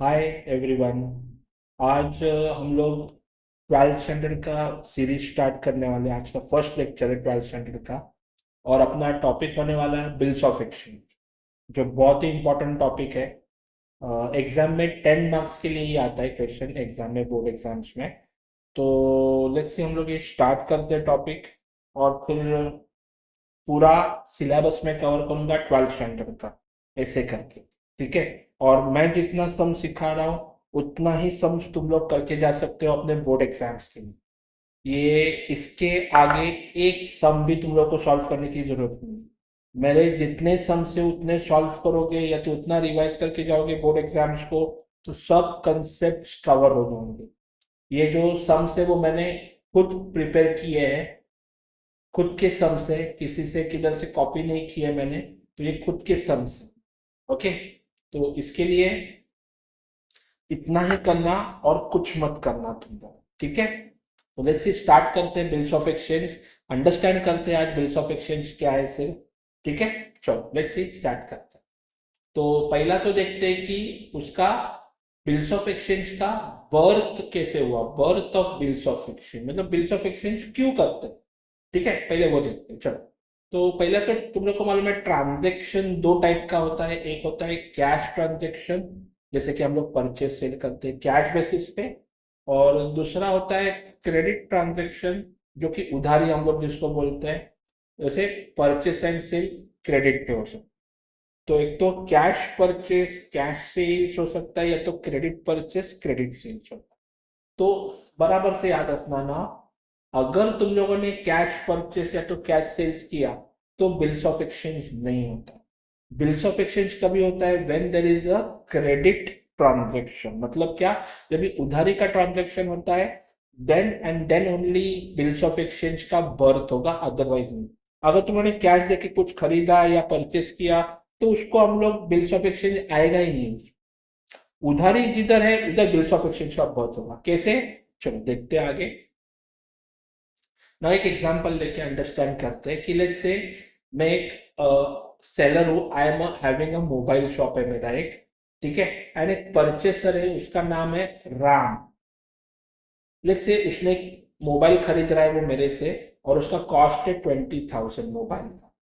Hi everyone. आज हम लोग ट्वेल्थ स्टैंडर्ड का सीरीज स्टार्ट करने वाले हैं। आज का फर्स्ट लेक्चर है ट्वेल्थ स्टैंडर्ड का और अपना टॉपिक होने वाला है बिल्स ऑफ एक्सचेंज, जो बहुत ही इंपॉर्टेंट टॉपिक है। एग्जाम में 10 मार्क्स के लिए ही आता है क्वेश्चन, एग्जाम में, बोर्ड एग्जाम्स में। तो लेट्स से हम लोग ये स्टार्ट करते हैं टॉपिक, और फिर पूरा सिलेबस में कवर करूंगा ट्वेल्थ स्टैंडर्ड का, ऐसे करके। ठीक है। और मैं जितना सम सिखा रहा हूँ उतना ही सम तुम लोग करके जा सकते हो अपने बोर्ड एग्जाम्स के लिए। ये इसके आगे एक सम भी तुम लोग को सॉल्व करने की जरूरत नहीं है। मेरे जितने सम से उतने सॉल्व करोगे या तो उतना रिवाइज करके जाओगे बोर्ड एग्जाम्स को, तो सब कंसेप्ट कवर हो जाएंगे। ये जो सम्स है वो मैंने खुद प्रिपेयर किए हैं, खुद के सम से, किसी से किधर से कॉपी नहीं किए मैंने। तो ये खुद के सम से। ओके। तो इसके लिए इतना ही करना और कुछ मत करना तुम लोग। ठीक है। तो लेट्स स्टार्ट करते हैं बिल्स ऑफ एक्सचेंज। अंडरस्टैंड करते हैं आज बिल्स ऑफ एक्सचेंज क्या है सिर्फ। ठीक है। चलो लेट्स स्टार्ट करते हैं। तो पहला तो देखते हैं कि उसका बिल्स ऑफ एक्सचेंज का बर्थ कैसे हुआ। Birth of bills of exchange मतलब बिल्स ऑफ एक्सचेंज क्यों करते हैं। ठीक है, पहले वो देखते हैं। चलो, तो पहले तो तुम लोग को मालूम है ट्रांजेक्शन दो टाइप का होता है। एक होता है कैश ट्रांजेक्शन, जैसे कि हम लोग परचेज सेल करते हैं कैश बेसिस पे। और दूसरा होता है क्रेडिट ट्रांजेक्शन, जो कि उधारी हम लोग जिसको बोलते हैं, जैसे परचेस एंड सेल क्रेडिट पे हो सकता है। तो एक तो कैश परचेस कैश सेल्स हो सकता है, या तो क्रेडिट परचेस क्रेडिट सेल्स होता है। तो बराबर से याद रखना ना, अगर तुम लोगों ने कैश परचेस या तो कैश सेल्स किया तो बिल्स ऑफ एक्सचेंज नहीं होता। बिल्स ऑफ एक्सचेंज कभी होता है when there is a credit transaction. मतलब क्या, जब भी उधारी का ट्रांजैक्शन होता है, then and then only bills of exchange का बर्थ होगा, अदरवाइज नहीं। अगर तुमने कैश देके कुछ खरीदा या परचेस किया तो उसको हम लोग बिल्स ऑफ एक्सचेंज आएगा ही नहीं। उधारी जिधर है उधर बिल्स ऑफ एक्सचेंज का बर्थ होगा। कैसे, चलो देखते हैं आगे ना। एक एग्जांपल लेके अंडरस्टैंड करते हैं कि लेट्स से मैं एक सेलर हूँ, I am having a mobile shop है मेरा एक। ठीक है। एंड एक परचेसर है, उसका नाम है राम। लेट्स से उसने एक मोबाइल खरीद रहा है वो मेरे से, और उसका कॉस्ट है 20,000 मोबाइल का।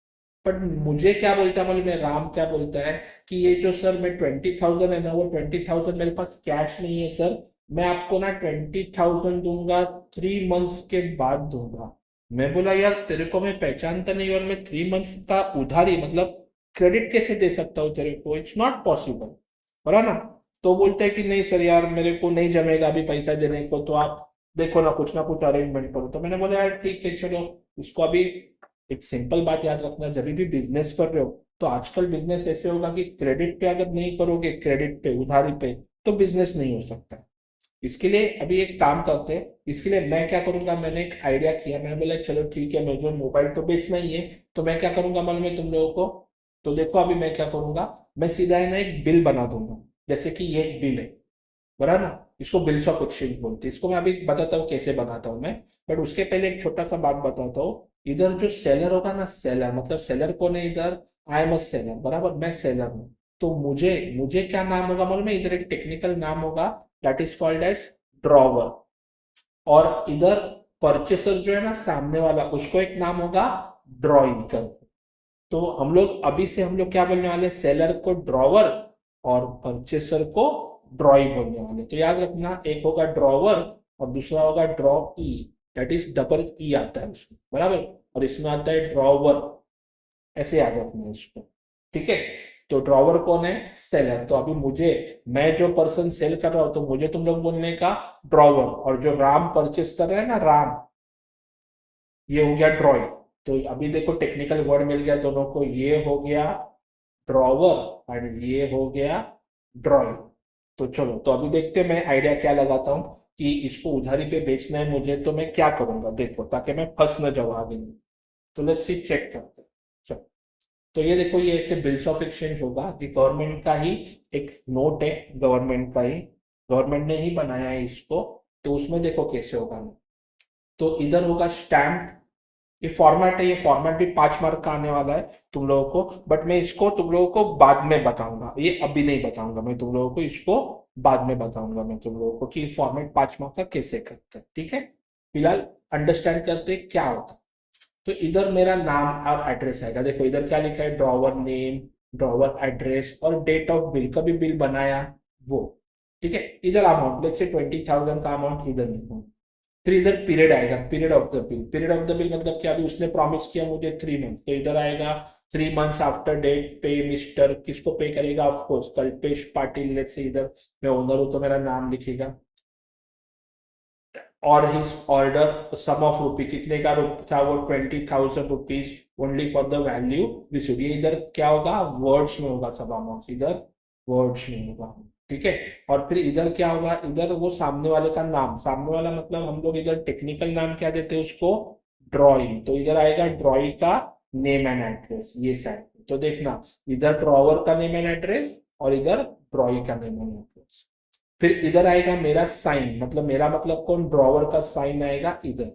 बट मुझे क्या बोलता है मालूम है, राम क्या बोलता है कि ये जो सर मैं 20,000 है ना, वो 20,000 मेरे पास कैश नहीं है सर। मैं आपको ना 20,000 दूंगा, 3 मंथ्स के बाद दूंगा। मैं बोला यार तेरे को मैं पहचानता नहीं, और मैं 3 मंथ्स का उधारी मतलब क्रेडिट कैसे दे सकता हूँ तेरे को, इट्स नॉट पॉसिबल। बरा ना। तो बोलते हैं कि नहीं सर यार मेरे को नहीं जमेगा अभी पैसा देने को, तो आप देखो ना कुछ अरेंजमेंट करो। तो मैंने बोला यार ठीक है चलो, इसको अभी एक सिंपल बात याद रखना, जब भी बिजनेस कर रहे हो तो आजकल बिजनेस ऐसे होगा कि क्रेडिट पे अगर नहीं करोगे, क्रेडिट पे उधारी पे, तो बिजनेस नहीं हो सकता। इसके लिए अभी एक काम करते हैं। इसके लिए मैं क्या करूंगा, मैंने एक आइडिया किया। मैंने बोला चलो ठीक है, मैं जो मोबाइल तो बेचना ही है, तो मैं क्या करूंगा मालूम है तुम लोगों को। तो देखो अभी मैं क्या करूंगा, मैं सीधा है ना एक बिल बना दूंगा। जैसे कि ये एक बिल है, बराबर ना। इसको बिल्स ऑफ एक्सचेंज बोलते हैं। इसको मैं अभी बताता हूँ कैसे बनाता हूँ मैं। बट उसके पहले एक छोटा सा बात बताता हूँ। इधर जो सेलर होगा ना, सेलर मतलब सेलर कौन है इधर, आई एम अ सेलर, बराबर, मैं सेलर हूँ। तो मुझे मुझे क्या नाम होगा मालूम है, इधर एक टेक्निकल नाम होगा, that is called as drawer. और इधर परचेसर जो है ना सामने वाला, उसको एक नाम होगा ड्रॉइंग कर। तो हम लोग अभी से हम लोग क्या बोलने वाले, सेलर को ड्रॉवर और परचेसर को ड्रॉई बोलने वाले। तो याद रखना, एक होगा ड्रॉवर और दूसरा होगा draw E, that is double E आता है उसमें, बराबर। और इसमें आता है ड्रॉवर, ऐसे याद रखना है इसको। ठीक है। तो ड्रॉवर कौन है, सेलर। तो अभी मुझे, मैं जो पर्सन सेल कर रहा हूं, तो मुझे तुम लोग बोलने का ड्रॉवर, और जो राम परचेस कर रहे हैं ना राम, ये हो गया ड्रॉइंग। तो अभी देखो टेक्निकल वर्ड मिल गया दोनों को, ये हो गया ड्रॉवर एंड ये हो गया ड्रॉइंग। तो चलो, तो अभी देखते हैं मैं आइडिया क्या लगाता हूँ कि इसको उधारी पे बेचना है मुझे, तो मैं क्या करूंगा देखो, ताकि मैं फंस न जाऊँ आगे में। तो लेट्स सी चेक करते हैं। चलो, तो ये देखो, ये ऐसे बिल्स ऑफ एक्सचेंज होगा कि गवर्नमेंट का ही एक नोट है, गवर्नमेंट का ही, गवर्नमेंट ने ही बनाया है इसको। तो उसमें देखो कैसे होगा। तो इधर होगा स्टैम्प, ये फॉर्मेट है, ये फॉर्मेट भी 5 मार्क का आने वाला है तुम लोगों को, बट मैं इसको तुम लोगों को बाद में बताऊंगा, ये अभी नहीं बताऊंगा मैं तुम लोगों को, इसको बाद में बताऊंगा मैं तुम लोगों को कि फॉर्मेट 5 मार्क का कैसे करते हैं, ठीक है। फिलहाल अंडरस्टैंड करते हैं क्या होता है। तो इधर मेरा नाम और एड्रेस आएगा, देखो इधर क्या लिखा है, ड्रॉवर नेम, ड्रॉवर एड्रेस और डेट ऑफ बिल, कभी बिल बनाया वो, ठीक है। इधर अमाउंट, लेट्स से 20,000 का अमाउंट इधर लिखूँ। फिर इधर पीरियड आएगा, period of the bill, period of the bill मतलब क्या, अभी उसने प्रॉमिस किया मुझे 3 मंथ, तो इधर आएगा 3 मंथ्स आफ्टर डेट पे मिस्टर, किसको पे करेगा, of course Kalpesh Patil, let's say इधर मैं ओनर हूं तो मेरा नाम लिखेगा, और his order sum of rupee, कितने का था वो, 20,000 rupees only for the value received, ये इधर क्या होगा, वर्ड्स में होगा सब अमाउंट, इधर वर्ड्स में होगा, ठीक है। और फिर इधर क्या होगा, इधर वो सामने वाले का नाम, सामने वाला मतलब हम लोग इधर टेक्निकल नाम क्या देते हैं उसको, ड्रॉइंग, तो इधर आएगा ड्रॉइंग का नेम एंड एड्रेस, ये साइड, तो देखना इधर ड्रॉवर का नेम एंड एड्रेस और इधर ड्रॉइंग का नेम एंड एड्रेस। फिर इधर आएगा मेरा साइन, मतलब मेरा मतलब कौन, ड्रॉवर का साइन आएगा इधर,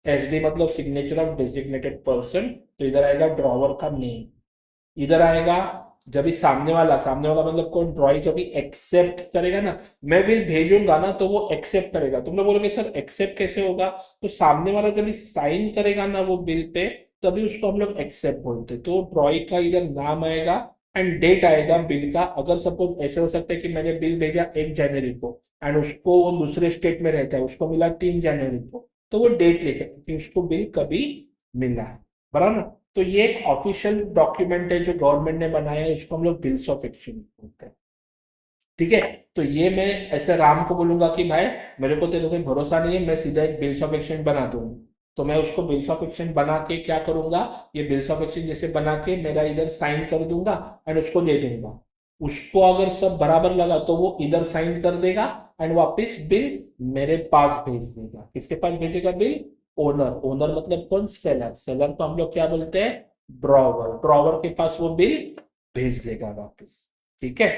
एस डी मतलब सिग्नेचर ऑफ डेजिग्नेटेड पर्सन, तो इधर आएगा ड्रॉवर का नेम। इधर आएगा जब भी सामने वाला मतलब कौन, ड्रॉइंग जब भी एक्सेप्ट करेगा ना, मैं बिल भेजूंगा ना तो वो एक्सेप्ट करेगा, तुम लोग बोलोगे सर एक्सेप्ट कैसे होगा, तो सामने वाला जब भी साइन करेगा ना वो बिल पे, तभी उसको हम लोग एक्सेप्ट बोलते हैं। तो ड्रॉइंग का इधर नाम आएगा एंड डेट आएगा बिल का, अगर सपोज ऐसे हो सकता है कि मैंने बिल भेजा 1 जनवरी को एंड उसको वो दूसरे स्टेट में रहता है, उसको मिला 3 जनवरी को, तो वो डेट लिखे कि उसको बिल कभी मिला है, बराबर ना। तो ये एक ऑफिशियल डॉक्यूमेंट है जो गवर्नमेंट ने बनाया है, इसको हम लोग बिल्स ऑफ एक्सचेंज बोलते हैं, ठीक है। तो ये मैं ऐसे राम को बोलूंगा कि भाई मेरे को तेरे पे भरोसा नहीं है, मैं सीधा एक बिल्स ऑफ एक्सचेंज बना दूंगा, तो मैं उसको बिल्स ऑफ एक्सचेंज बना के क्या करूंगा, ये बिल्स ऑफ एक्सचेंज जैसे बना के मेरा इधर साइन कर दूंगा एंड उसको दे दूंगा, उसको अगर सब बराबर लगा तो वो इधर साइन कर देगा एंड वापस बिल मेरे पास भेज देगा, किसके पास भेजेगा बिल, ओनर, ओनर मतलब कौन, सेलर, सेलर को हम लोग क्या बोलते हैं, ड्रॉवर, ड्रॉवर के पास वो बिल भेज देगा वापस, ठीक है।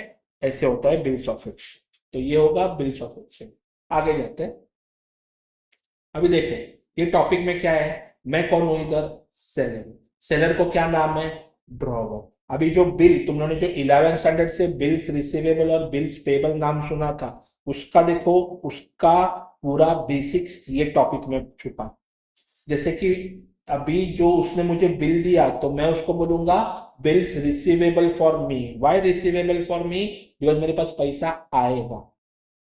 ऐसे होता है बिल्स ऑफ एक्सचेंज, तो ये होगा बिल्स ऑफ एक्सचेंज। आगे जाते हैं, अभी देखो ये टॉपिक में क्या है, मैं कौन हूं इधर, सेलर, सेलर को क्या नाम है, ड्रॉवर। अभी जो बिल तुम लोगों ने जो 11 स्टैंडर्ड से बिल्स रिसीवेबल और बिल्स पेबल नाम सुना था, उसका देखो, उसका पूरा बेसिक्स ये टॉपिक में छुपा, जैसे कि अभी जो उसने मुझे बिल दिया तो मैं उसको बोलूंगा bills receivable for me, why receivable for me, because मेरे पास पैसा आएगा,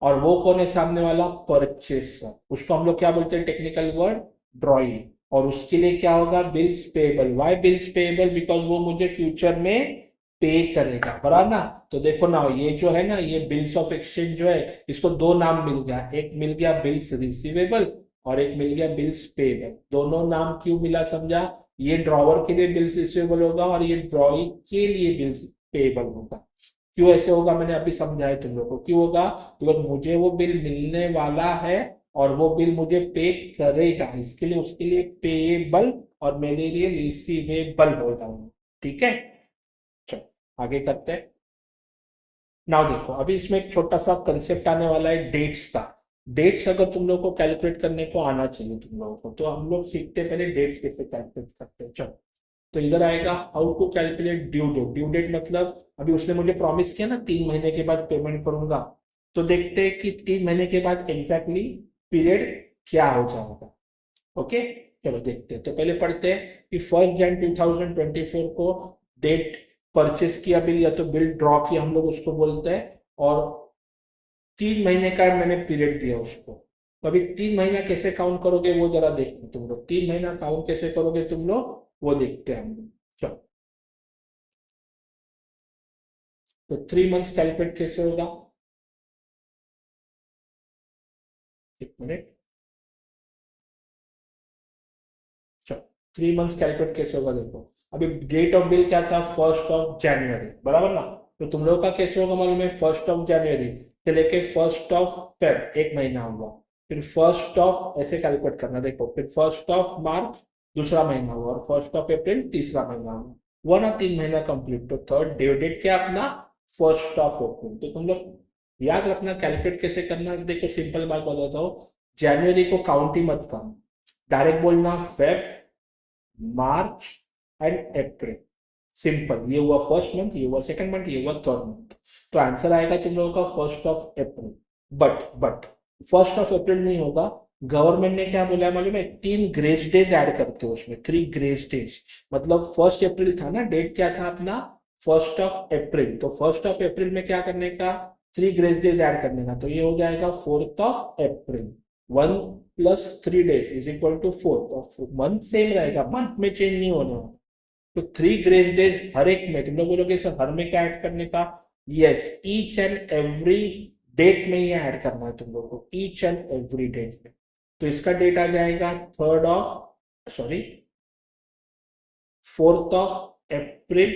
और वो कौन है सामने वाला, परचेसर, उसको हम लोग क्या बोलते हैं टेक्निकल वर्ड, ड्रॉइंग, और उसके लिए क्या होगा, bills payable, why bills payable, because वो मुझे फ्यूचर में पे करेगा, बराबर ना। तो देखो ना ये जो है ना, ये बिल्स ऑफ एक्सचेंज जो है, इसको दो नाम मिल गया, एक मिल गया बिल्स रिसीवेबल और एक मिल गया बिल्स पेएबल, दोनों नाम क्यों मिला समझा, ये ड्रॉवर के लिए बिल्स रिसीवेबल होगा और ये ड्रॉइंग के लिए बिल्स पेएबल होगा। क्यों ऐसे होगा मैंने अभी समझाया तुम लोग को, क्यों होगा, बिकॉज मुझे वो बिल मिलने वाला है और वो बिल मुझे पे करेगा, इसके लिए उसके लिए पेएबल और मेरे लिए रिसीवेबल होगा, ठीक है। चलो आगे करते हैं। नाउ देखो अभी इसमें एक छोटा सा कंसेप्ट आने वाला है डेट्स का। डेट्स अगर तुम लोग को कैलकुलेट करने को आना चाहिए तुम लोगों को, तो हम लोग सीखते हैं पहले डेट्स कैसे कैलकुलेट करते हैं, चलो। तो इधर आएगा how to calculate due date, due date मतलब अभी उसने मुझे प्रॉमिस किया ना 3 महीने के बाद पेमेंट करूंगा, तो देखते हैं कि 3 महीने के बाद एग्जैक्टली पीरियड क्या हो जाएगा, ओके। चलो देखते हैं, तो पहले पढ़ते हैं कि 1 जनवरी 2024 को डेट परचेस किया बिल या तो बिल ड्रॉ किया हम लोग उसको बोलते हैं, और 3 महीने का मैंने पीरियड दिया उसको, तो अभी 3 महीना कैसे काउंट करोगे वो जरा देखते तुम लोग, 3 महीना काउंट कैसे करोगे तुम लोग वो देखते हैं हम लोग, चलो। तो 3 मंथ्स कैलकुलेट कैसे होगा, 1 मिनट, चलो। 3 मंथ्स कैलकुलेट कैसे होगा देखो, अभी डेट ऑफ बिल क्या था, 1 जनवरी बराबर ना, तो तुम लोग का कैसे होगा मालूम है, 1 जनवरी से लेके 1 फेब 1 महीना होगा, फिर 1 ऐसे कैलकुलेट करना देखो, फिर 1 मार्च दूसरा महीना हुआ और 1 अप्रैल तीसरा महीना हुआ, हुआ ना 3 महीना कंप्लीट, तो थर्ड ड्यू डेट क्या अपना, 1 अप्रैल। तो तुम लोग याद रखना कैलकुलेट कैसे करना, देखो सिंपल बात बताता हूँ, जनवरी को काउंट ही मत करना, डायरेक्ट बोलना Feb March and April. Simple, ये हुआ फर्स्ट मंथ, ये हुआ सेकंड मंथ, ये हुआ थर्ड मंथ। तो आंसर आएगा तुम लोगों का first of April. But first of April नहीं होगा। गवर्नमेंट ने क्या बोला है मालूम है? 3 ग्रेस डेज ऐड करते हो उसमें, 3 ग्रेस डेज। मतलब फर्स्ट अप्रैल था ना, डेट क्या था अपना? First of April. तो फर्स्ट ऑफ अप्रैल में क्या करने का? 3 ग्रेस डेज ऐड करने का। तो ये हो जाएगा 4 of April. 1 + 3 days is equal to 4। Month same रहेगा, मंथ में चेंज नहीं होने वाला। तो 3 ग्रेस डेज हर एक में। तुम लोग बोलोगे सर हर में क्या ऐड करने का? Yes, each and every date में ये ऐड करना है तुम लोग को, ईच एंड एवरी डेट में। तो इसका डेट आ जाएगा 4th ऑफ अप्रैल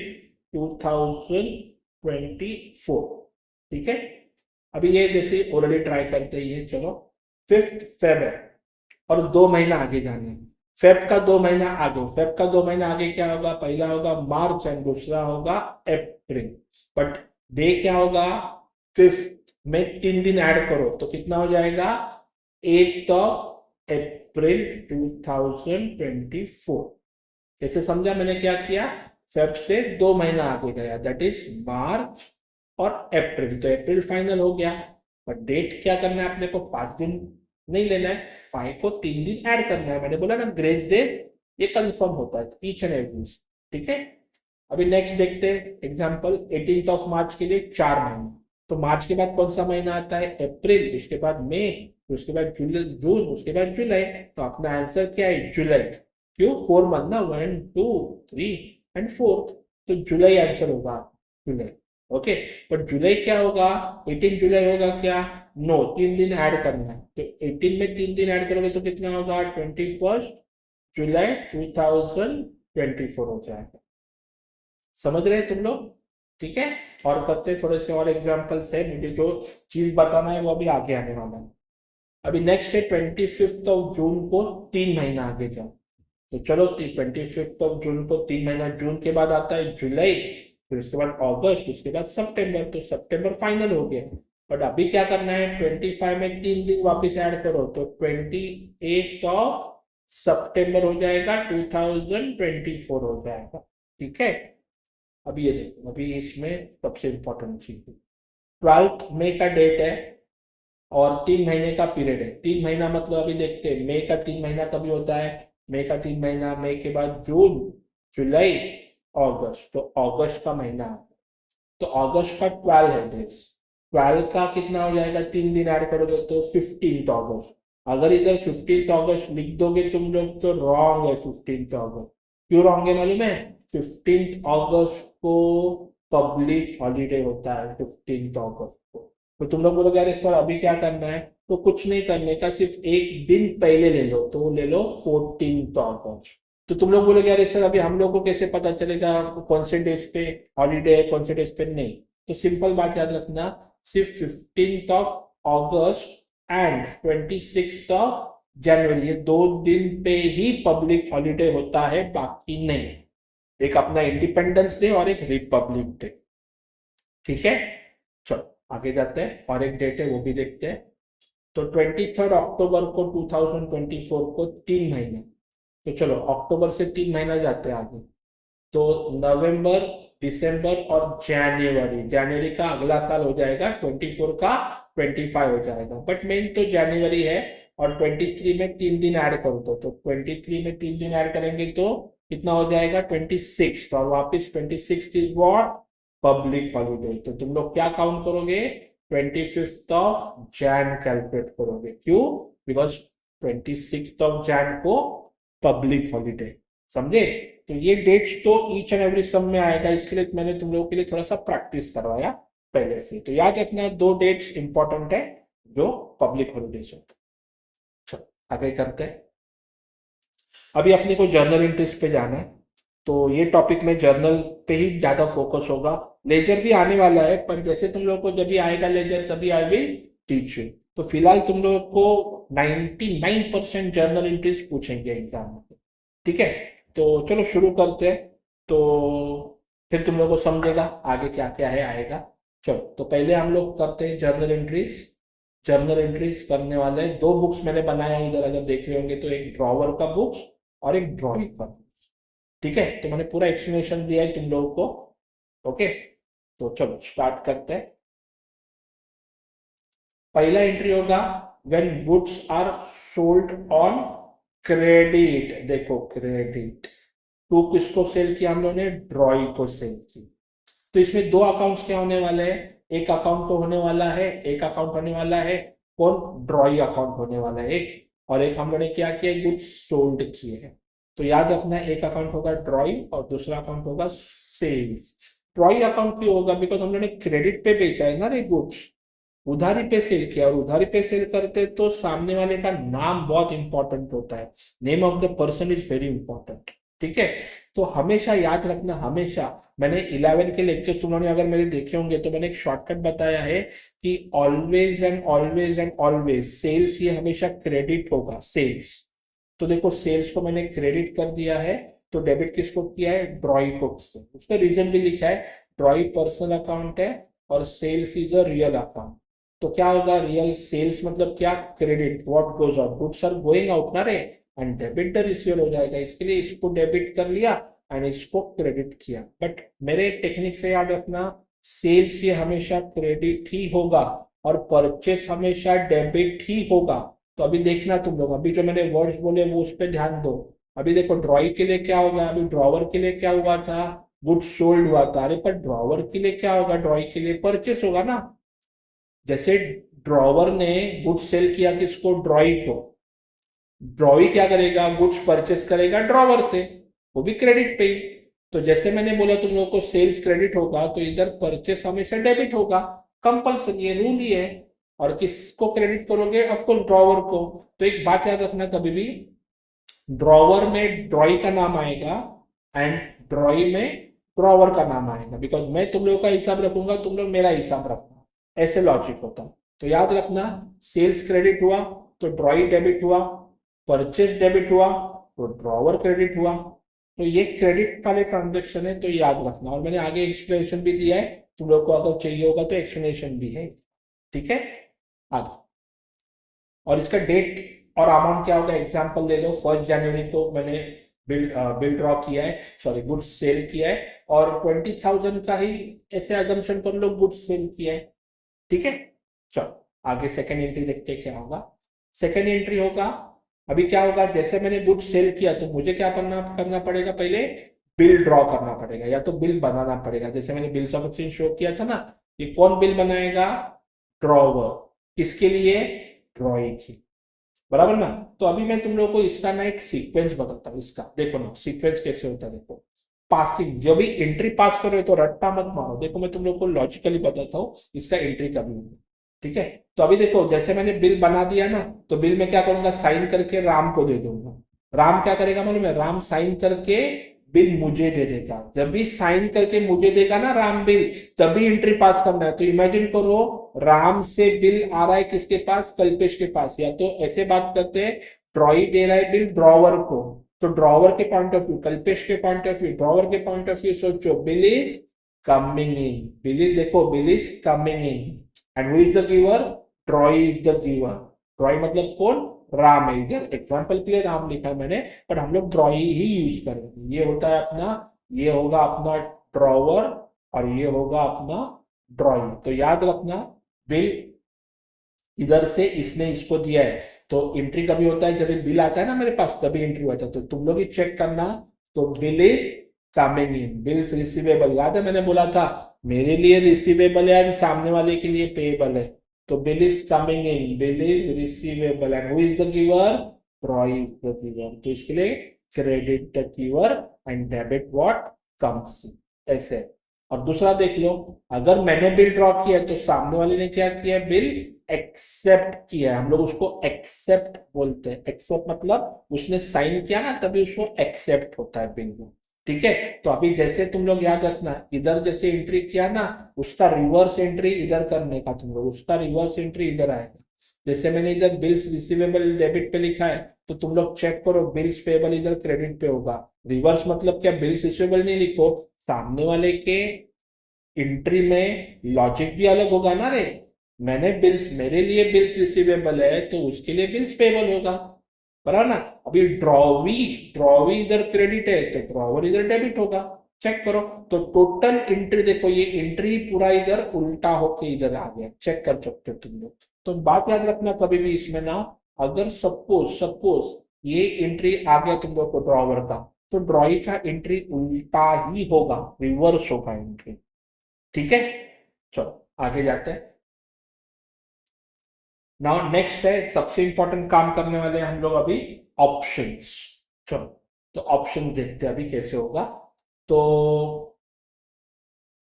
2024। ठीक है। अभी ये जैसे ऑलरेडी ट्राई करते ही है, चलो 5th फेब है और 2 महीना आगे जाने हैं। फेब का 2 महीना आगे, फेब का 2 महीना आगे क्या होगा? पहला होगा मार्च एंड दूसरा होगा अप्रैल। बट डे क्या होगा? 5th में 3 दिन ऐड करो तो कितना हो जाएगा? 8th of April 2024। कैसे समझा मैंने क्या किया? फेब से 2 महीना आगे गया, दैट इज मार्च और अप्रैल। तो अप्रैल फाइनल हो गया। बट डेट क्या करना है अपने को? 5 दिन नहीं लेना है, 5 को 3 दिन ऐड करना है। मैंने बोला ना ग्रेस डे ये कंफर्म होता है ईच एंड एवरी। ठीक है। अभी नेक्स्ट देखते हैं एग्जांपल। 18th ऑफ मार्च के लिए 4 महीने। तो मार्च के बाद कौन सा महीना आता है? अप्रैल। उसके बाद मई, उसके बाद जून, उसके बाद जुलाई। तो अपना आंसर क्या है? जुलाई। क्यों? 4 मंथ ना, 1, 2, 3 एंड 4। तो जुलाई आंसर होगा, जुलाई। ओके। बट जुलाई क्या होगा? 18 जुलाई होगा क्या? नो, 3 दिन ऐड करना है। तो 18 में 3 दिन ऐड करोगे तो कितना होगा? 21 जुलाई 2024 हो जाएगा। समझ रहे हैं तुम लोग? ठीक है। और करते हैं थोड़े से और एग्जाम्पल्स है, मुझे जो चीज बताना है वो अभी आगे आने वाला है। अभी नेक्स्ट है 25 ऑफ जून को 3 महीना आगे जाओ। तो चलो 25 ऑफ जून को 3 महीना, जून के बाद आता है जुलाई, फिर उसके बाद अगस्त, उसके बाद सितंबर। तो सितंबर फाइनल हो गया। बट अभी क्या करना है? 25 में 3 दिन वापस ऐड करो तो 28 ऑफ सितंबर हो जाएगा, 2024 हो जाएगा। ठीक है। अभी ये देखो, अभी इसमें सबसे इंपॉर्टेंट चीज 12 मई का डेट है और 3 महीने का पीरियड है। 3 महीना मतलब अभी देखते हैं मई का 3 महीना कभी होता है? मई का 3 महीना, मई के बाद जून, जुलाई, अगस्त। तो अगस्त का महीना, तो अगस्त का 12 है डेज। 12 का कितना हो जाएगा? 3 दिन ऐड करोगे तो 15th अगस्त। अगर इधर 15th अगस्त लिख दोगे तुम लोग तो रॉन्ग है। 15th अगस्त क्यों रॉन्ग है मालूम है? 15th अगस्त को पब्लिक हॉलीडे होता है, 15th अगस्त को। तो तुम लोग बोलोगे अरे सर अभी क्या करना है? तो कुछ नहीं करने का, सिर्फ एक दिन पहले ले लो। तो ले लो 14th अगस्त। तो तुम लोग बोलोगे अरे सर अभी हम लोग को कैसे पता चलेगा कौन से डेज पे हॉलीडे है, कौन से डेज पे नहीं? तो सिंपल बात याद रखना, सिर्फ 15th of August and 26th of January, ये 2 दिन पे ही पब्लिक हॉलीडे होता है, बाकी नहीं। एक अपना इंडिपेंडेंस डे और एक रिपब्लिक डे। ठीक है। चलो आगे जाते हैं, और एक डेट है वो भी देखते हैं। तो 23 अक्टूबर को 2024 को 3 महीने। तो चलो अक्टूबर से 3 महीना जाते हैं आगे। तो नवंबर, दिसंबर और जनवरी, जनवरी का अगला साल हो जाएगा, 24 का 25 हो जाएगा। बट मेन तो जनवरी है। और 23 में 3 दिन ऐड कर दो, तो 23 में 3 दिन ऐड करेंगे तो कितना हो जाएगा? 26। और वापिस 26 इज वॉट? Public holiday. तो तुम लोग क्या काउंट करोगे? 25th ऑफ जैन कैलकुलेट करोगे। क्यों? बिकॉज 26th ऑफ जैन को पब्लिक हॉलीडे। समझे? तो ये डेट्स तो ईच एंड एवरी सम में आएगा, इसके लिए मैंने तुम लोगों के लिए थोड़ा सा प्रैक्टिस करवाया पहले से। तो याद रखना 2 डेट्स इंपॉर्टेंट है जो पब्लिक हॉलीडेज होते हैं। चलो आगे करते हैं। अभी अपने को जर्नल एंट्रीज पे जाना है। तो ये टॉपिक में जर्नल पे ही ज्यादा फोकस होगा। लेजर भी आने वाला है, पर जैसे तुम लोगों को जब भी आएगा लेजर तभी आई विल टीच यू। तो फिलहाल तुम लोगों को 99% जर्नल एंट्रीज पूछेंगे एग्जाम में। ठीक है। तो चलो शुरू करते हैं। तो फिर तुम लोगों को समझेगा आगे क्या क्या है आएगा। चलो तो पहले हम लोग करते हैं जर्नल एंट्रीज। जर्नल एंट्रीज करने वाले 2 बुक्स मैंने बनाया है इधर, अगर देख रहे होंगे तो एक ड्रॉवर का बुक्स और एक ड्रॉइंग का। ठीक है, तो मैंने पूरा एक्सप्लेनेशन दिया है तुम लोगों को। ओके, तो चलो स्टार्ट करते हैं। पहला एंट्री होगा when goods are sold on credit. देखो क्रेडिट, टू किसको सेल किया हम लोगों ने? ड्रॉई को सेल की। तो इसमें दो अकाउंट्स क्या होने वाले हैं? एक अकाउंट तो होने वाला है, एक अकाउंट होने वाला है कौन? ड्रॉई अकाउंट होने वाला है एक, और एक हम लोगों ने क्या किया? गुड्स सोल्ड किए हैं। तो याद रखना, एक अकाउंट होगा ड्रॉई और दूसरा अकाउंट होगा सेल्स। ड्रॉई अकाउंट क्यों होगा? बिकॉज हम लोगों ने क्रेडिट पे बेचा है ना रे गुड्स, उधारी पे सेल किया, और उधारी पे सेल करते तो सामने वाले का नाम बहुत इंपॉर्टेंट होता है। Name of the person is very important. ठीक है, तो हमेशा याद रखना, हमेशा। मैंने 11 के लेक्चर तुम लोगों ने अगर मेरे देखे होंगे तो मैंने एक शॉर्टकट बताया है कि always and always and always sales, ये हमेशा क्रेडिट होगा, सेल्स। तो देखो सेल्स को मैंने क्रेडिट कर दिया है, तो डेबिट किसको किया है? ड्रॉई को। उसका रीजन भी लिखा है, ड्रॉई पर्सनल अकाउंट है और sales is a real account. तो क्या होगा? रियल सेल्स मतलब क्या? Credit, what goes out, goods are going out ना रे, एंड डेबिट द रिसीवर हो जाएगा, इसके लिए इसको डेबिट कर लिया एंड इसको क्रेडिट किया। बट मेरे टेक्निक से याद रखना, सेल्स ये हमेशा क्रेडिट ही होगा और परचेस हमेशा डेबिट ही होगा। तो अभी देखना तुम लोग, अभी जो मैंने वर्ड्स बोले वो उस पर ध्यान दो। अभी देखो ड्रॉई के लिए क्या होगा? अभी ड्रॉवर के लिए क्या हुआ था? गुड्स सोल्ड हुआ था। अरे पर ड्रॉवर के लिए क्या होगा? ड्रॉई के लिए परचेस होगा ना। जैसे ड्रॉवर ने गुड्स सेल किया किसको? ड्रॉई को। ड्रॉई क्या करेगा? गुड्स परचेस करेगा ड्रॉवर से, वो भी क्रेडिट पे ही। तो जैसे मैंने बोला तुम लोगों को सेल्स क्रेडिट होगा, तो इधर परचेस हमेशा डेबिट होगा, कंपल्सरी है, रूल ही है। और किसको क्रेडिट करोगे? ऑफकोर्स ड्रॉवर को। तो एक बात याद रखना, कभी भी ड्रॉवर में ड्रॉई का नाम आएगा एंड ड्रॉई में ड्रॉवर का नाम आएगा, बिकॉज मैं तुम लोगों का हिसाब रखूंगा, तुम लोग मेरा हिसाब रखना, ऐसे लॉजिक होता है। तो याद रखना, सेल्स क्रेडिट हुआ तो ड्रॉई डेबिट हुआ, परचेस डेबिट हुआ तो ड्रॉवर क्रेडिट हुआ। तो ये क्रेडिट वाले ट्रांजेक्शन है, तो याद रखना। और मैंने आगे एक्सप्लेनेशन भी दिया है, तुम लोग को अगर चाहिए होगा तो एक्सप्लेनेशन भी है। ठीक है, आगे। और इसका डेट और अमाउंट क्या होगा? एग्जांपल ले लो, 1 जनवरी को मैंने बिल बिल ड्रॉ किया है, सॉरी गुड्स सेल किया है, और 20,000 का ही ऐसे अजम्पशन कर लो गुड्स सेल किया है। ठीक है, चलो आगे सेकेंड एंट्री देखते हैं क्या होगा। सेकेंड एंट्री होगा, अभी क्या होगा? जैसे मैंने गुड्स सेल किया तो मुझे क्या करना करना पड़ेगा? पहले बिल ड्रॉ करना पड़ेगा, या तो बिल बनाना पड़ेगा। जैसे मैंने बिल्स ऑफ एक्सचेंज शो किया था ना, ये कौन बिल बनाएगा? ड्रॉवर। किसके लिए? ड्रॉई की, बराबर ना। तो अभी मैं तुम लोगों को इसका ना एक सीक्वेंस बताता हूँ। इसका देखो ना सीक्वेंस कैसे होता है। देखो, पासिंग, जब भी एंट्री पास करो तो रट्टा मत मारो। देखो मैं तुम लोग को लॉजिकली बताता हूँ इसका एंट्री कभी होगा। ठीक है, तो अभी देखो जैसे मैंने बिल बना दिया ना, तो बिल में क्या करूंगा? साइन करके राम को दे दूंगा। राम क्या करेगा मालूम है? राम साइन करके बिल मुझे दे देगा। जब भी साइन करके मुझे देगा ना राम बिल, तभी एंट्री पास करना है। तो इमेजिन करो, राम से बिल आ रहा है किसके पास? कल्पेश के पास। या तो ऐसे बात करते हैं, ड्रॉई दे रहा है बिल ड्रॉवर को, तो ड्रॉवर के पॉइंट ऑफ व्यू, कल्पेश के पॉइंट ऑफ व्यू, ड्रॉवर के पॉइंट ऑफ व्यू सोचो, bill is coming in. Bill is, देखो bill is coming in, and who is the giver? Drawee is the giver. Drawee मतलब कौन? राम है। इधर example के लिए राम लिखा है मैंने, पर हम लोग ड्रॉई ही यूज करेंगे। ये होता है अपना, ये होगा अपना ड्रॉवर, और ये होगा अपना ड्रॉई। तो याद रखना, बिल इधर से इसने इसको दिया है, तो एंट्री कभी होता है? जब बिल आता है ना मेरे पास, तभी एंट्री होता है। तो तुम लोग ही चेक करना। तो bill is coming in, bills receivable, याद है मैंने बोला था मेरे लिए रिसीवेबल है एंड सामने वाले के लिए पेएबल है। तो bill is coming in, bill is receivable, and who is the giver? Drawee is the giver. तो इसके लिए credit the giver and debit what comes, ऐसे। और दूसरा देख लो, अगर मैंने बिल ड्रॉ किया तो सामने वाले ने क्या किया? बिल एक्सेप्ट किया है। हम लोग उसको एक्सेप्ट बोलते हैं। एक्सेप्ट मतलब उसने साइन किया ना, तभी उसको एक्सेप्ट होता है बिल में। ठीक है, तो अभी जैसे तुम लोग याद रखना, इधर जैसे एंट्री किया ना, उसका रिवर्स एंट्री इधर करने का तुम लोग, उसका रिवर्स एंट्री इधर आएगा। जैसे मैंने इधर बिल्स रिसीवेबल डेबिट पे लिखा है, तो तुम लोग चेक करो, बिल्स पेबल इधर क्रेडिट पे होगा। रिवर्स मतलब क्या? बिल्स रिसीवेबल नहीं लिखो, सामने वाले के एंट्री में लॉजिक भी अलग होगा ना रे। मैंने बिल्स, मेरे लिए बिल्स रिसीवेबल है तो उसके लिए बिल्स पेबल होगा। बराबर ना। अभी ड्रॉवी इधर क्रेडिट है तो ड्रॉवर इधर डेबिट होगा। चेक करो। तो टोटल एंट्री देखो, ये एंट्री पूरा इधर उल्टा होके इधर आ गया, चेक कर सकते हो तुम लोग। तो बात याद रखना कभी भी इसमें ना, अगर सपोज सपोज ये एंट्री आ गया तुम लोग को ड्रॉवर का, तो ड्रॉई का एंट्री उल्टा ही होगा, रिवर्स होगा एंट्री। ठीक है, चलो आगे जाते हैं। नाउ नेक्स्ट है, सबसे इंपॉर्टेंट काम करने वाले हैं हम लोग अभी, ऑप्शंस। चलो, तो ऑप्शन देखते हैं अभी कैसे होगा। तो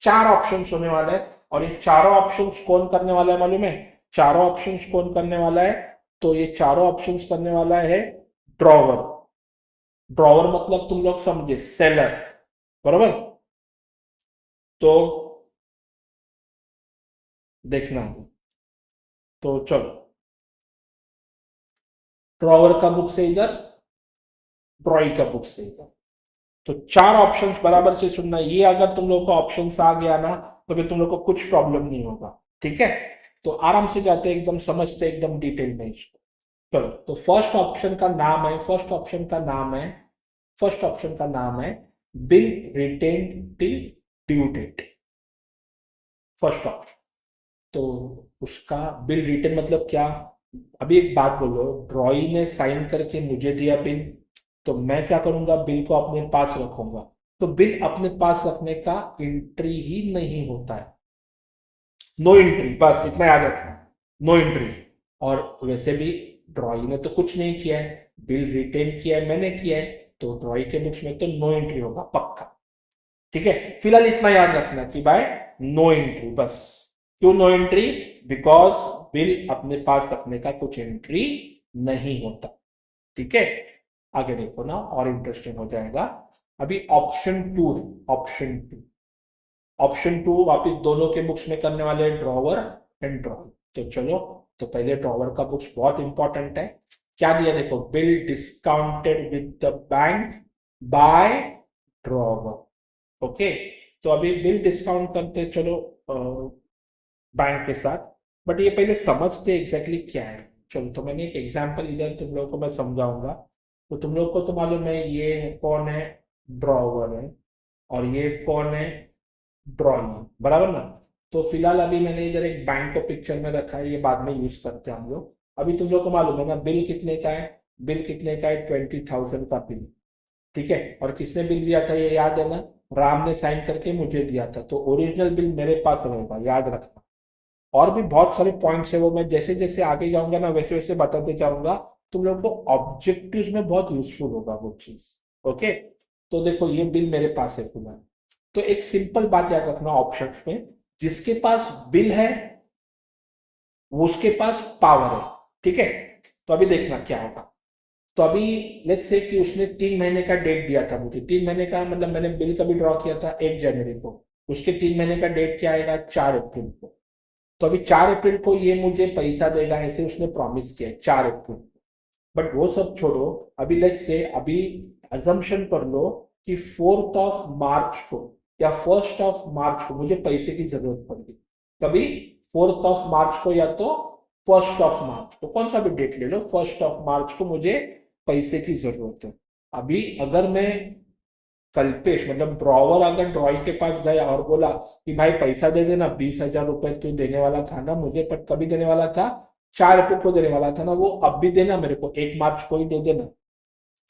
चार ऑप्शंस होने वाले हैं, और ये चारों ऑप्शंस कौन करने वाला है मालूम है? चारों ऑप्शंस कौन करने वाला है? तो ये चारों ऑप्शंस करने वाला है ड्रॉवर। ड्रॉवर मतलब तुम लोग समझे, सेलर, बराबर। तो देखना, तो चलो, ड्रॉवर का बुक से इधर, ड्रॉई का बुक से इधर। तो चार ऑप्शंस बराबर से सुनना, ये अगर तुम लोग को ऑप्शंस आ गया ना, तो फिर तुम लोग को कुछ प्रॉब्लम नहीं होगा। ठीक है, तो आराम से जाते हैं, एकदम समझते हैं, एकदम डिटेल में इसको। चलो, तो फर्स्ट ऑप्शन का नाम है, फर्स्ट ऑप्शन का नाम है bill retain till due date. First option, तो उसका बिल रिटर्न मतलब क्या? अभी एक बात बोलो, ड्रॉई ने साइन करके मुझे दिया बिल, तो मैं क्या करूंगा, बिल को अपने पास रखूंगा। तो बिल अपने पास रखने का एंट्री ही नहीं होता है, नो एंट्री, बस इतना याद रखना, नो एंट्री। और वैसे भी ड्रॉई ने तो कुछ नहीं किया है, बिल रिटेन किया है मैंने किया है, तो ड्रॉई के बुक्स में तो नो एंट्री होगा पक्का। ठीक है, फिलहाल इतना याद रखना कि भाई नो एंट्री बस। क्यों नो एंट्री? बिकॉज बिल अपने पास रखने का कुछ एंट्री नहीं होता। ठीक है, आगे देखो ना, और इंटरेस्टिंग हो जाएगा। अभी ऑप्शन टू है, ऑप्शन टू वापिस दोनों के बुक्स में करने वाले हैं, ड्रॉवर एंड ड्रॉवर। तो चलो, तो पहले ड्रॉवर का बुक्स बहुत इंपॉर्टेंट है। क्या दिया देखो, bill discounted with the bank by drawer. Okay, तो अभी बिल डिस्काउंट करते चलो बैंक के साथ, बट ये पहले समझते एग्जैक्टली क्या है। चलो, तो मैंने एक एग्जांपल इधर तुम लोगों को मैं समझाऊंगा। तो तुम लोग को तो मालूम है ये कौन है, ड्रॉवर है, और ये कौन है, ड्रॉइंग है, बराबर ना। तो फिलहाल अभी मैंने इधर एक बैंक को पिक्चर में रखा है, ये बाद में यूज करते हैं हम लोग। अभी तुम लोग को मालूम है ना, बिल कितने का है? बिल कितने का है? 20,000 का बिल। ठीक है, और किसने बिल दिया था ये याद है ना? राम ने साइन करके मुझे दिया था, तो ओरिजिनल बिल मेरे पास रहेगा, याद रखना। और भी बहुत सारे पॉइंट्स है, वो मैं जैसे जैसे आगे जाऊंगा ना, वैसे वैसे बताते जाऊंगा। तुम लोग को ऑब्जेक्टिव्स में बहुत यूजफुल होगा वो चीज। ओके, तो देखो ये बिल मेरे पास है फिलहाल। तो एक सिंपल बात याद रखना ऑप्शंस में, जिसके पास बिल है वो उसके पास पावर है। ठीक है, तो अभी देखना क्या होगा। तो अभी लेट्स से कि उसने 3 महीने का डेट दिया था मुझे, 3 महीने का मतलब मैंने बिल कभी ड्रॉ किया था 1 जनवरी को, उसके 3 महीने का डेट क्या आएगा, 4 अप्रैल को। तो अभी 4 अप्रैल को ये मुझे पैसा देगा, ऐसे उसने प्रॉमिस किया है 4 अप्रैल को। बट वो सब छोड़ो, अभी लेट्स से अभी अजम्पशन कर लो कि 4 मार्च को या 1 मार्च को मुझे पैसे की जरूरत पड़ गई। कभी 4 मार्च को या तो 1 मार्च को, कौन सा भी डेट ले लो, 1 मार्च को मुझे पैसे की जरूरत है। अभी अगर मैं कल्पेश मतलब ड्रॉवर अगर ड्रॉई के पास गया और बोला कि भाई पैसा दे देना, 20,000 रुपए तू देने वाला था ना मुझे, पर कभी देने वाला था, 4 अप्रैल को देने वाला था ना, वो अब भी देना मेरे को, 1 मार्च को ही दे देना।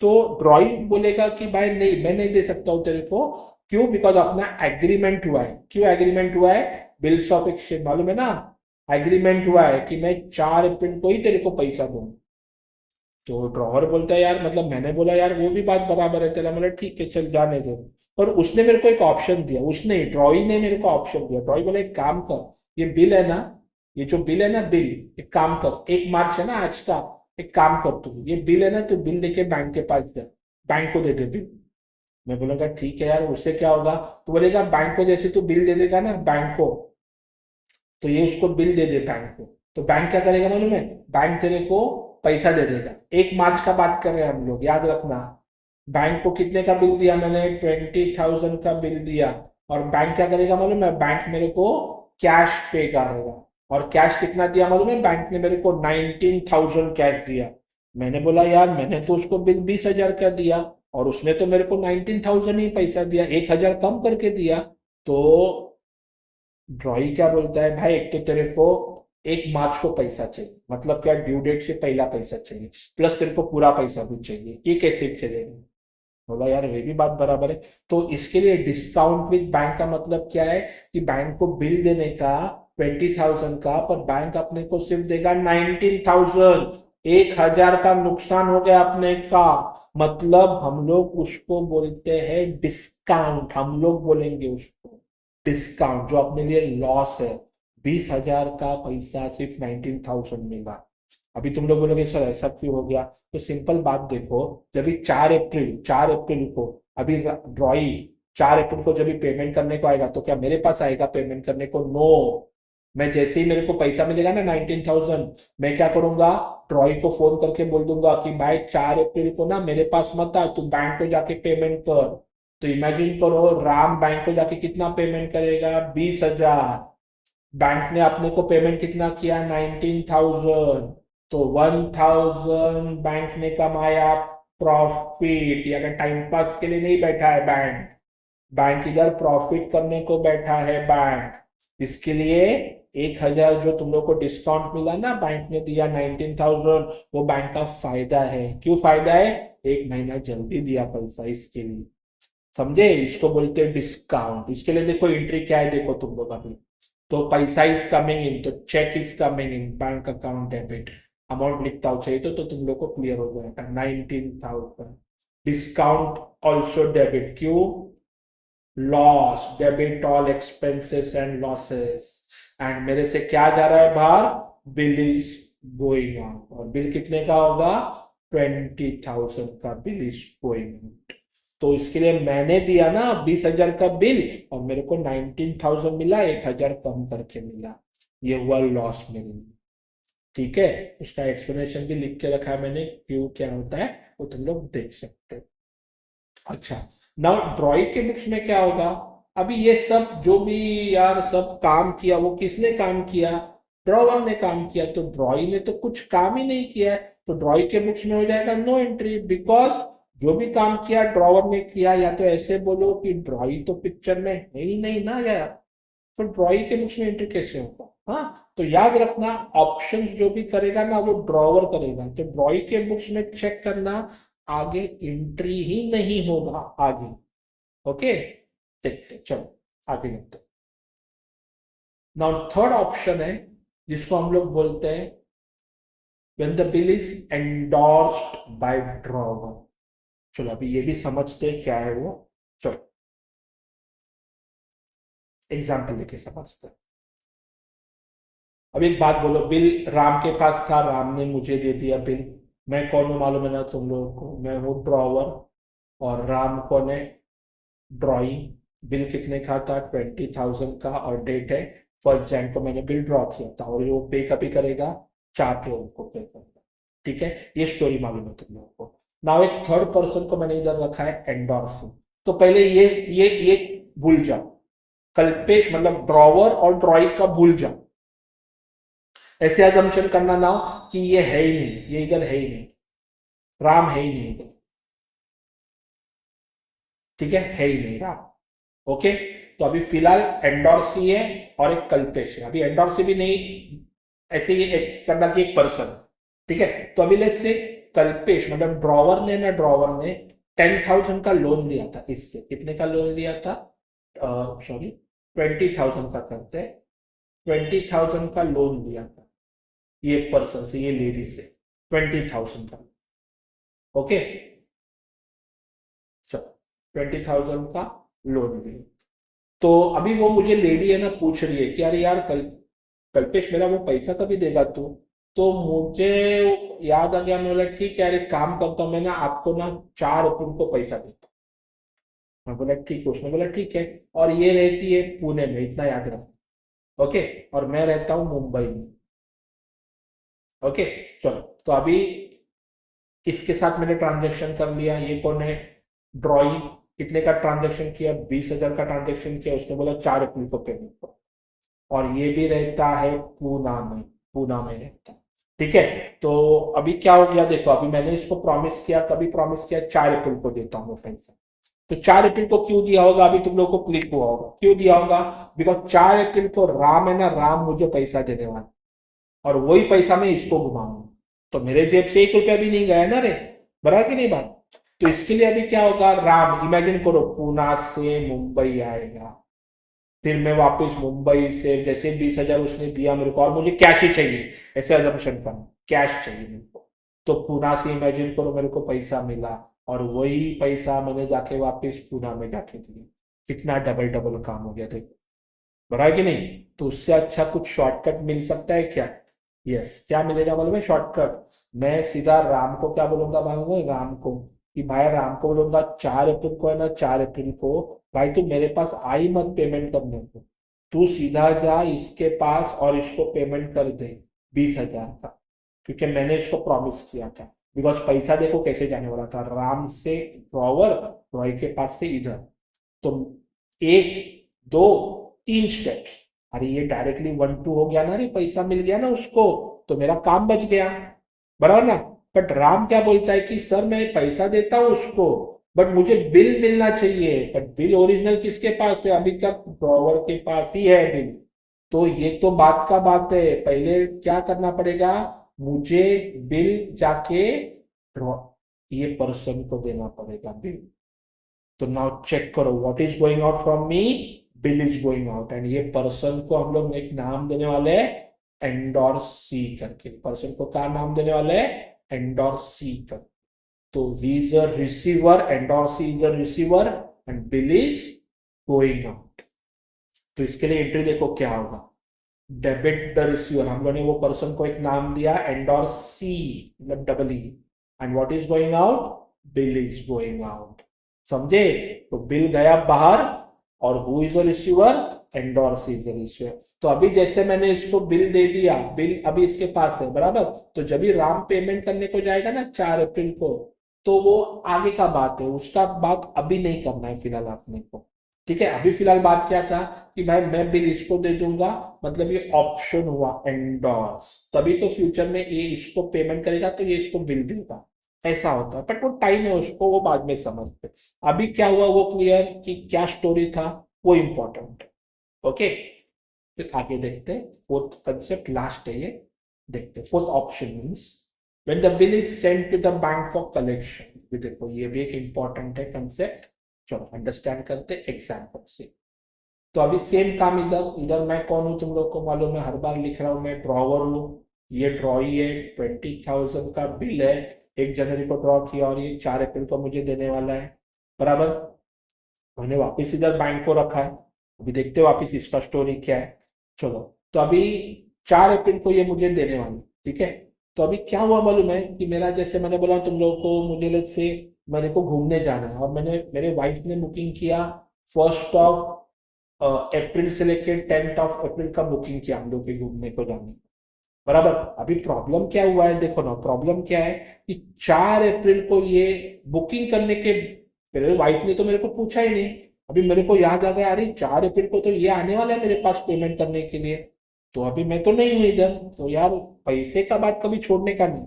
तो ड्रॉई बोलेगा कि भाई नहीं, मैं नहीं दे सकता हूँ तेरे को। क्यों? बिकॉज अपना एग्रीमेंट हुआ है। क्यों एग्रीमेंट हुआ है? बिल्स ऑफ एक्सचेंज, मालूम है ना, एग्रीमेंट हुआ है कि मैं 4 अप्रैल को ही तेरे को पैसा दूंगा। तो ड्रॉवर बोलता है यार, मतलब मैंने बोला यार वो भी बात बराबर है तेरा, मतलब ठीक है चल जाने दे। पर उसने मेरे को एक ऑप्शन दिया, उसने ड्रॉई ने मेरे को ऑप्शन दिया। ड्रॉई बोला एक काम कर, ये बिल है ना, ये जो बिल है ना, बिल, एक काम कर, 1 मार्च है ना आज का, एक काम कर तू, ये बिल है ना, तू बिल लेके बैंक के पास जा, बैंक को दे दे बिल। मैं बोलूंगा ठीक है यार, उससे क्या होगा? तो बोलेगा बैंक को जैसे तू बिल दे देगा ना बैंक को, तो ये उसको बिल दे दे बैंक को, तो बैंक क्या करेगा मालूम है? बैंक तेरे को पैसा दे देगा। 1 मार्च का बात कर रहे हैं हम लोग, याद रखना। बैंक को कितने का बिल दिया मैंने? 20,000 का बिल दिया। और बैंक क्या करेगा मालूम है? बैंक मेरे को कैश पे करेगा। और कैश कितना दिया मालूम है? बैंक ने मेरे को 19,000 कैश दिया। मैंने बोला यार मैंने तो उसको बिल 20,000 का दिया और उसने तो मेरे को 19,000 ही पैसा दिया, 1,000 कम करके दिया। तो ड्रॉई क्या बोलता है, भाई एक तो तेरे को 1 मार्च को पैसा चाहिए, मतलब क्या ड्यू डेट से पहला पैसा चाहिए, प्लस तेरे को पूरा पैसा भी चाहिए, ये कैसे चलेगा। बोला यार ये भी बात बराबर है। तो इसके लिए डिस्काउंट विद बैंक का मतलब क्या है कि बैंक को बिल देने का 20,000 का, पर बैंक अपने को सिर्फ देगा 19,000। 1,000 का नुकसान हो गया अपने का। मतलब हम लोग उसको बोलते हैं डिस्काउंट, हम लोग बोलेंगे उसको डिस्काउंट, जो अपने लिए लॉस है। 20,000 का पैसा सिर्फ 19,000 मिला। अभी तुम लोग बोलोगे सर ऐसा क्यों हो गया, तो सिंपल बात देखो। जब 4 अप्रैल को, अभी ड्रॉई 4 अप्रैल को जब पेमेंट करने को आएगा तो क्या मेरे पास आएगा पेमेंट करने को? नो। मैं जैसे ही मेरे को पैसा मिलेगा ना 19,000, मैं क्या करूंगा, ट्रॉय को फोन करके बोल दूंगा कि भाई 4 अप्रैल को ना मेरे पास मत आ, तू बैंक को जाके पेमेंट कर। तो इमेजिन करो राम बैंक को जाके कितना पेमेंट करेगा, 20,000। बैंक ने अपने को पेमेंट कितना किया, 19,000। तो 1,000 बैंक ने कमाया प्रॉफिट। ये अगर टाइम पास के लिए नहीं बैठा है बैंक, बैंक इधर प्रॉफिट करने को बैठा है बैंक। इसके लिए 1,000 जो तुम लोग को डिस्काउंट मिला ना, बैंक ने दिया 19,000, वो बैंक का फायदा है। क्यों फायदा है? 1 महीना जल्दी दिया पैसा, इसके लिए। समझे? इसको बोलते हैं डिस्काउंट। इसके लिए देखो एंट्री क्या है, देखो तुम लोग अभी। तो पैसा इज कमिंग इन, तो cheque is coming in, bank account debit. Amount लिखता हूँ, चाहिए तो तुम लोग को क्लियर हो जाएगा, 19,000। डिस्काउंट ऑल्सो डेबिट, क्यों? Loss, debit all expenses and losses. And मेरे से क्या जा रहा है बाहर, बिल इज गोइंग आउट। और बिल कितने का होगा, 20,000 का बिल इज गोइंग आउट। तो इसके लिए मैंने दिया ना 20,000 का बिल, और मेरे को 19,000 मिला, 1,000 कम करके मिला। ये हुआ लॉस मेरे लिए। ठीक है, उसका एक्सप्लेनेशन भी लिख के रखा है मैंने, क्यों क्या होता है वो तुम लोग देख सकते हो। अच्छा, नाउ ड्राइंग के बुक्स में क्या होगा, अभी ये सब जो भी यार सब काम किया, वो किसने काम किया, ड्रॉवर ने काम किया। तो ड्राइंग ने तो कुछ काम ही नहीं किया है, तो ड्राइंग के बुक्स में हो जाएगा नो एंट्री, बिकॉज जो भी काम किया ड्रॉवर ने किया। या तो ऐसे बोलो कि ड्राइंग तो पिक्चर में है ही नहीं ना यार, तो ड्राइंग के बुक्स में एंट्री कैसे होगा। हाँ, तो याद रखना ऑप्शंस जो भी करेगा ना वो ड्रॉवर करेगा, तो ड्राइंग के बुक्स में चेक करना, आगे एंट्री ही नहीं होगा आगे। ओके, देखते चलो आगे देखते। नाउ थर्ड ऑप्शन है जिसको हम लोग बोलते हैं when the bill is endorsed by drawer. चलो अभी ये भी समझते हैं क्या है वो। चलो एग्जाम्पल लेके समझते हैं। अब एक बात बोलो, बिल राम के पास था, राम ने मुझे दे दिया बिल। मैं कौन हूँ मालूम है ना तुम लोगों को, मैं हूँ ड्रॉवर। और राम कौन है, ड्रॉइंग। बिल कितने का था, 20,000 का, और डेट है 1 जन को मैंने बिल ड्रॉ किया था, और वो पे कभी करेगा, 4 अप्रैल को पे करेगा। ठीक है, ये स्टोरी मालूम है तुम लोगों को। नाउ एक थर्ड पर्सन को मैंने इधर रखा है एंडोर्सिंग। तो पहले ये भूल जाओ, कल्पेश मतलब ड्रॉवर और ड्रॉइंग का भूल जाओ। ऐसे अजम्पशन करना ना कि ये है ही नहीं, ये इधर है ही नहीं, राम है ही नहीं इधर। ठीक है ही नहीं राम। ओके, तो अभी फिलहाल एंडोर्सी है और एक कल्पेश है। अभी एंडोर्सी भी नहीं, ऐसे ही एक करना कि एक पर्सन। ठीक है, तो अभी लेट्स से कल्पेश मतलब ड्रॉवर ने ना, ड्रॉवर ने 10,000 का लोन लिया था इससे। कितने का लोन लिया था, सॉरी 20,000 का करते हैं। 20,000 का लोन लिया था ये पर्सन से, ये लेडी से, 20,000 का। ओके, चलो 20,000 का लोन लिया। तो अभी वो मुझे लेडी है ना पूछ रही है कि अरे यार कल्पेश मेरा वो पैसा कभी देगा तू। तो मुझे याद आ गया, मैं बोला ठीक है, अरे काम करता हूँ मैं ना, आपको ना 4 अप्रैल को पैसा देता हूँ। मैं बोला ठीक है, उसने बोला ठीक है। और ये रहती है पुणे में, इतना याद रखना। ओके, और मैं रहता हूँ मुंबई में। ओके, चलो तो अभी इसके साथ मैंने ट्रांजेक्शन कर लिया। ये कौन है, ड्रॉइंग। कितने का ट्रांजेक्शन किया, 20,000 का ट्रांजेक्शन किया, उसने बोला 4 अप्रैल को पेमेंट करो। और ये भी रहता है पूना में, पूना में रहता है। ठीक है। तो अभी क्या हो गया देखो, अभी मैंने इसको प्रॉमिस किया, कभी प्रॉमिस किया 4 अप्रैल को देता हूँ मैं पैसा। तो 4 अप्रैल को क्यों दिया होगा, अभी तुम लोगों को क्लिक हुआ होगा क्यों दिया होगा। बिकॉज 4 अप्रैल को राम है ना, राम मुझे पैसा देने वाला, और वही पैसा मैं इसको घुमाऊंगा। तो मेरे जेब से 1 रुपया भी नहीं गया ना रे, बराबर की नहीं बात। तो इसके लिए अभी क्या होगा, राम इमेजिन करो पूना से मुंबई आएगा, फिर मैं वापस मुंबई से जैसे 20,000 उसने दिया मेरे को, और मुझे कैश ही चाहिए, ऐसे अजम्पशन करना कैश चाहिए मेरे को। तो पूना से इमेजिन करो मेरे को पैसा मिला, और वही पैसा मैंने जाके वापस पूना में जाके दिया। कितना डबल डबल काम हो गया देखो, बरा है कि नहीं। तो उससे अच्छा कुछ शॉर्टकट मिल सकता है क्या। यस, क्या मिलेगा मालूम है शॉर्टकट। मैं सीधा राम को क्या बोलूंगा भाई, राम को कि भाई, राम को बोलूंगा 4 अप्रैल को है ना, 4 अप्रैल को भाई तू मेरे पास आई मत पेमेंट करने को, तू सीधा जा इसके पास और इसको पेमेंट कर दे 20,000 का, क्योंकि मैंने इसको प्रॉमिस किया था। बिकॉज पैसा देखो कैसे जाने वाला था, राम से ड्रॉवर, रॉय के पास से इधर। तो एक, दो, तीन स्टेप, अरे ये डायरेक्टली 1-2 हो गया ना रे, पैसा मिल गया ना उसको, तो मेरा काम बच गया, बराबर ना। बट राम क्या बोलता है कि सर मैं पैसा देता हूं उसको, बट मुझे बिल मिलना चाहिए, बट बिल ओरिजिनल किसके पास है, अभी तक ड्रॉवर के पास ही है बिल। तो ये तो बात का बात है, पहले क्या करना पड़ेगा, मुझे बिल जाके ये पर्सन को देना पड़ेगा बिल। तो नाउ चेक करो what is going out from me, bill is going out, and ये पर्सन को हम लोग एक नाम देने वाले हैं एंडोर्सी करके, पर्सन को क्या नाम देने वाले हैं, एंडोर्सी कर। तो he is a receiver, endorsee is a receiver, and bill is going out. तो इसके लिए एंट्री देखो क्या होगा, डेबिट द रिसीवर, हम लोगों ने वो पर्सन को एक नाम दिया एंडोर्सी, मतलब double E, and what is going out, bill is going out. समझे। तो बिल गया बाहर, और who is a receiver, endorse is a receiver. तो अभी जैसे मैंने इसको बिल दे दिया, बिल अभी इसके पास है बराबर। तो जब भी राम पेमेंट करने को जाएगा ना 4 अप्रैल को, तो वो आगे का बात है, उसका बात अभी नहीं करना है फिलहाल आपने को। ठीक है, अभी फिलहाल बात क्या था कि भाई मैं बिल इसको दे दूंगा, मतलब ये ऑप्शन हुआ एंडोर्स, तभी तो फ्यूचर में ये इसको पेमेंट करेगा तो ये इसको बिल देगा, ऐसा होता है। बट वो टाइम है, उसको वो बाद में समझते। अभी क्या हुआ वो क्लियर कि क्या स्टोरी था, वो इंपॉर्टेंट। ओके, फिर आगे देखते हैं फोर्थ कंसेप्ट, लास्ट है ये, देखते हैं fourth option means when the bill is sent to the bank for collection. भी देखो ये भी एक इंपॉर्टेंट है कंसेप्ट, चलो अंडरस्टैंड करते एग्जाम्पल से। तो अभी सेम काम, इधर इधर मैं कौन हूँ तुम लोग को मालूम है, हर बार लिख रहा हूँ मैं ड्रॉवर हूँ, ये ड्रॉई है, 20,000 का बिल है, 1 जनवरी को ड्रॉ किया, और ये 4 अप्रैल को मुझे देने वाला है, बराबर। मैंने वापस इधर बैंक को रखा है, अभी देखते हो वापस इसका स्टोरी क्या है। चलो, तो अभी 4 अप्रैल को ये मुझे देने वाला है, ठीक है। तो अभी क्या हुआ मालूम है कि मेरा, जैसे मैंने बोला तुम लोगों को, मुझे लेट से मेरे को घूमने जाना है, और मैंने, मेरे वाइफ ने बुकिंग किया 1 अप्रैल से लेकर 10 अप्रैल का बुकिंग किया हम लोग के घूमने को जाने, बराबर। अभी प्रॉब्लम क्या हुआ है देखो ना, प्रॉब्लम क्या है कि 4 अप्रैल को ये बुकिंग करने के, मेरे वाइफ ने तो मेरे को पूछा ही नहीं। अभी मेरे को याद आ गया, अरे 4 अप्रैल को तो ये आने वाला है मेरे पास पेमेंट करने के लिए, तो अभी मैं तो नहीं हूँ इधर, तो यार पैसे का बात कभी छोड़ने का नहीं।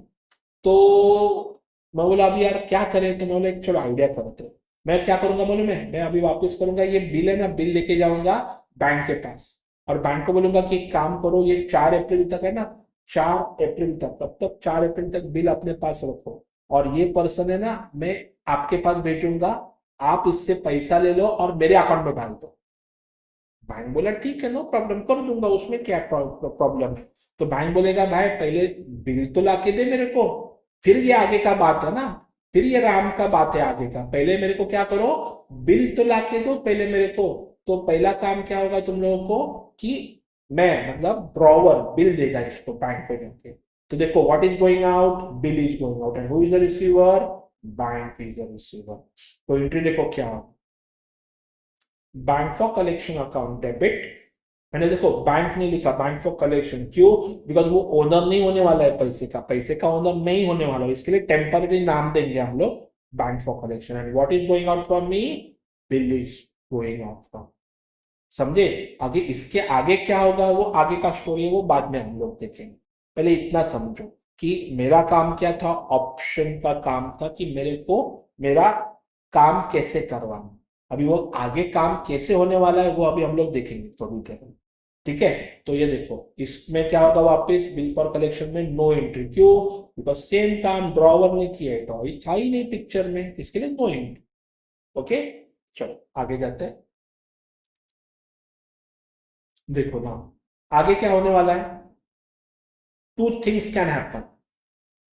तो मैं बोला अभी यार क्या करें, तो मैं बोला एक चलो आइडिया करते हैं। मैं क्या करूंगा मालूम है, मैं अभी वापस करूंगा, ये बिल है ना, बिल लेके जाऊंगा बैंक के पास, और बैंक को बोलूंगा कि एक काम करो, ये 4 अप्रैल तक है ना, 4 अप्रैल तक, तब तक 4 अप्रैल तक बिल अपने पास रखो, और ये पर्सन है ना, मैं आपके पास भेजूंगा, आप इससे पैसा ले लो और मेरे अकाउंट में डाल दो। बैंक बोला ठीक है, नो प्रॉब्लम, कर दूंगा, उसमें क्या प्रॉब्लम है। तो बैंक बोलेगा भाई पहले बिल तो लाके दे मेरे को, फिर ये आगे का बात है ना, फिर ये राम का बात है आगे का, पहले मेरे को क्या करो, बिल तो लाके दो पहले मेरे को। तो पहला काम क्या होगा तुम लोगों को कि मैं, मतलब ड्रॉवर बिल देगा इसको बैंक पे जाके। तो देखो what is going out, bill is going out, and who is the receiver, bank is the receiver. तो एंट्री देखो क्या होगा, bank for collection account debit, मैंने देखो बैंक नहीं लिखा, बैंक फॉर कलेक्शन, क्यों, बिकॉज वो ओनर नहीं होने वाला है पैसे का, पैसे का ओनर नहीं होने वाला है, इसके लिए टेम्पररी नाम देंगे हम लोग bank for collection. And what is going out from me, bill is going out from. समझे। आगे इसके आगे क्या होगा, वो आगे का स्टोरी है, वो बाद में हम लोग देखेंगे, पहले इतना समझो। कि मेरा काम क्या था, ऑप्शन का काम था कि मेरे को मेरा काम कैसे करवाना। अभी वो आगे काम कैसे होने वाला है वो अभी हम लोग देखेंगे थोड़ी देर में। ठीक है, तो ये देखो इसमें क्या होगा, वापस बिल फॉर कलेक्शन में नो एंट्री, क्यों? बिकॉज सेम काम ड्रॉवर ने किया है, ड्रॉइंग था ही नहीं पिक्चर में, इसके लिए नो एंट्री। ओके, चलो आगे जाते हैं। देखो ना, आगे क्या होने वाला है, टू थिंग्स कैन हैपन।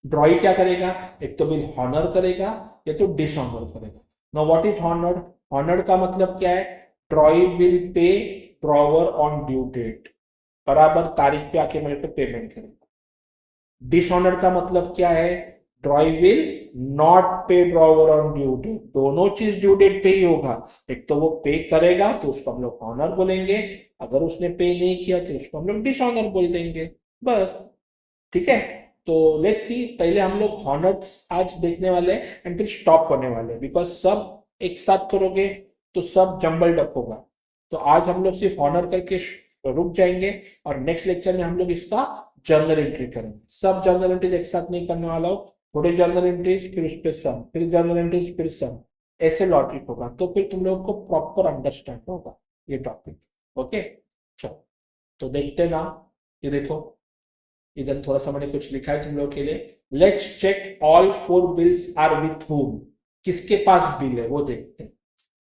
ड्रॉई क्या करेगा, एक तो बिल हॉनर करेगा या तो डिसऑनर करेगा। Now what is honoured? Honoured का मतलब क्या है, drawee will pay drawer on due date, बराबर तारीख पे आके मेरे को पेमेंट करेगा। डिसऑनर का मतलब क्या है, ड्रॉई विल नॉट पे ड्रॉवर ऑन ड्यू डेट, दोनों चीज ड्यू डेट पे ही होगा। एक तो वो पे करेगा तो उसको हम लोग ऑनर बोलेंगे, अगर उसने पे नहीं किया तो उसको हम लोग डिसऑनर बोल देंगे, बस। ठीक है, तो लेट्स सी, पहले हम लोग हॉनर्स आज देखने वाले हैं एंड फिर स्टॉप होने वाले हैं, बिकॉज सब एक साथ करोगे तो सब जंबल्ड अप होगा। तो आज हम लोग सिर्फ हॉनर करके रुक जाएंगे, और नेक्स्ट लेक्चर में हम लोग इसका जर्नल एंट्री करेंगे। सब जर्नल एंट्रीज एक साथ नहीं करने वाला हो, थोड़े जर्नल एंट्रीज फिर उस पर सम, फिर जर्नल एंट्रीज फिर सम, ऐसे लॉजिक होगा, तो फिर तुम लोगों को प्रॉपर अंडरस्टैंड होगा ये टॉपिक। ओके, चलो तो देखते ना, ये देखो इधर थोड़ा सा मैंने कुछ लिखा है तुम लोगों के लिए। Let's check all four bills are with whom, किसके पास बिल है वो देखते हैं।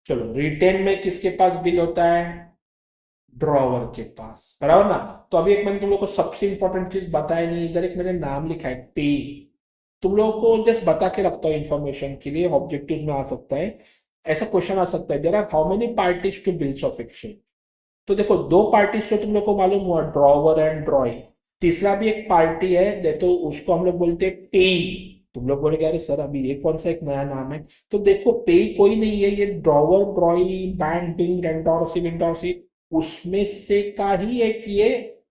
चलो, रिटेन में किसके पास बिल होता है, ड्रॉवर के पास, बराबर ना। तो अभी एक मैंने तुम लोग को सबसे इंपॉर्टेंट चीज बताया नहीं, इधर एक मैंने नाम लिखा है पे। तुम लोगों को जस्ट बता के रखता हूँ इन्फॉर्मेशन के लिए, ऑब्जेक्टिव में आ सकता है, ऐसा क्वेश्चन आ सकता है, there are how many parties to bills of exchange. तो देखो दो पार्टीज तो तुम लोग को मालूम हुआ, ड्रॉवर एंड ड्रॉई। तीसरा भी एक पार्टी है, देखो उसको हम लोग बोलते हैं पेई। तुम लोग बोलेगे अरे सर अभी ये कौन सा एक नया नाम है, तो देखो पेई कोई नहीं है, ये drawer drawee bank being endorsee endorsee उसमें से का ही एक ये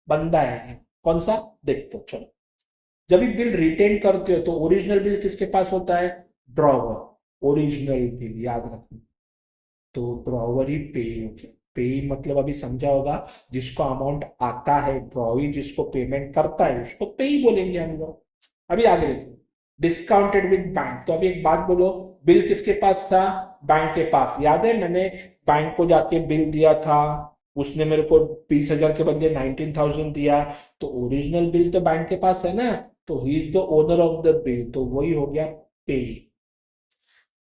बंदा है। कौन सा, देखते हो चलो। जब भी बिल रिटेन करते हो तो ओरिजिनल बिल किसके पास होता है, ड्रॉवर। ओरिजिनल बिल याद रखना, तो ड्रॉवर ही पे हो गया। पे मतलब अभी समझा होगा, जिसको अमाउंट आता है, ड्रॉई जिसको पेमेंट करता है उसको पे ही बोलेंगे हम लोग। अभी आगे देखो, डिस्काउंटेड विद बैंक, तो अभी एक बात बोलो, बिल किसके पास था, बैंक के पास। याद है मैंने बैंक को जाके बिल दिया था, उसने मेरे को 20,000 के बदले 19,000 दिया, तो ओरिजिनल बिल तो बैंक के पास है ना, तो he is the owner of the bill, तो वही हो गया पे।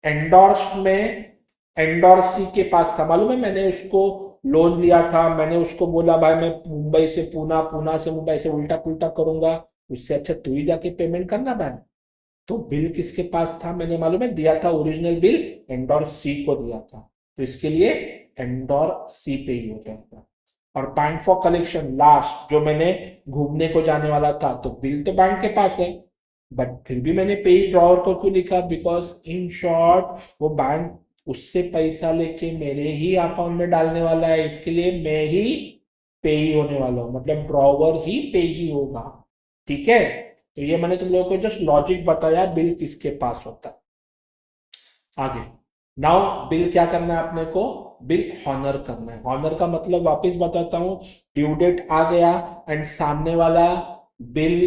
एंडोर्स्ड में एंडोर्सी के पास था, मालूम है मैंने उसको लोन लिया था, मैंने उसको बोला भाई मैं मुंबई से पूना, पूना से मुंबई से उल्टा पुल्टा करूंगा, उससे अच्छा तू ही जाके पेमेंट करना भाई। तो बिल किसके पास था, मैंने मालूम है दिया था, ओरिजिनल बिल एंडोर सी को दिया था, तो इसके लिए एंडोर सी पे ही हो जाएगा। और बैंक फॉर कलेक्शन लास्ट, जो मैंने घूमने को जाने वाला था, तो बिल तो बैंक के पास है, बट फिर भी मैंने पे ड्रॉवर को क्यों लिखा, बिकॉज इन शॉर्ट वो बैंक उससे पैसा लेके मेरे ही अकाउंट में डालने वाला है, इसके लिए मैं ही पे ही होने वाला हूँ, मतलब ड्रॉवर ही पे ही होगा। ठीक है, तो ये मैंने तुम लोगों को जस्ट लॉजिक बताया बिल किसके पास होता है। आगे, नाउ बिल क्या करना है अपने को, बिल हॉनर करना है। हॉनर का मतलब वापस बताता हूँ, ड्यू डेट आ गया एंड सामने वाला बिल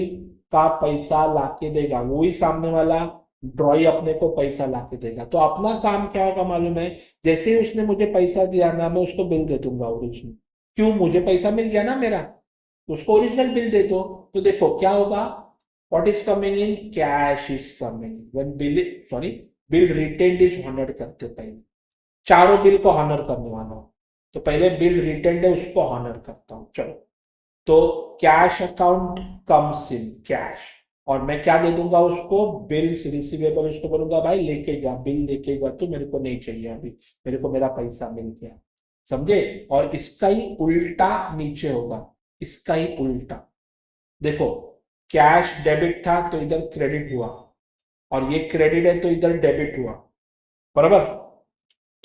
का पैसा लाके देगा, वही सामने वाला ड्रॉई अपने को पैसा लाके देगा। तो अपना काम क्या होगा मालूम है, जैसे ही उसने मुझे पैसा दिया ना, मैं उसको बिल दे दूंगा ओरिजिनल, क्यों, मुझे पैसा मिल गया ना मेरा, उसको ओरिजिनल बिल दे दो। तो देखो क्या होगा, what is coming in, cash is coming when bill, sorry, bill retained is honored करते पहले, चारों बिल को हॉनर करने वाला हूं, तो पहले बिल रिटेंड है उसको हॉनर करता हूं। चलो, तो cash account comes in cash, और मैं क्या दे दूंगा उसको, बिल्स रिसीवेबल, उसको बोलूंगा भाई लेके जा, बिल लेके जा, तो मेरे को नहीं चाहिए अभी, मेरे को मेरा पैसा मिल गया, समझे। और इसका ही उल्टा नीचे होगा, इसका ही उल्टा, देखो कैश डेबिट था तो इधर क्रेडिट हुआ, और ये क्रेडिट है तो इधर डेबिट हुआ, बराबर।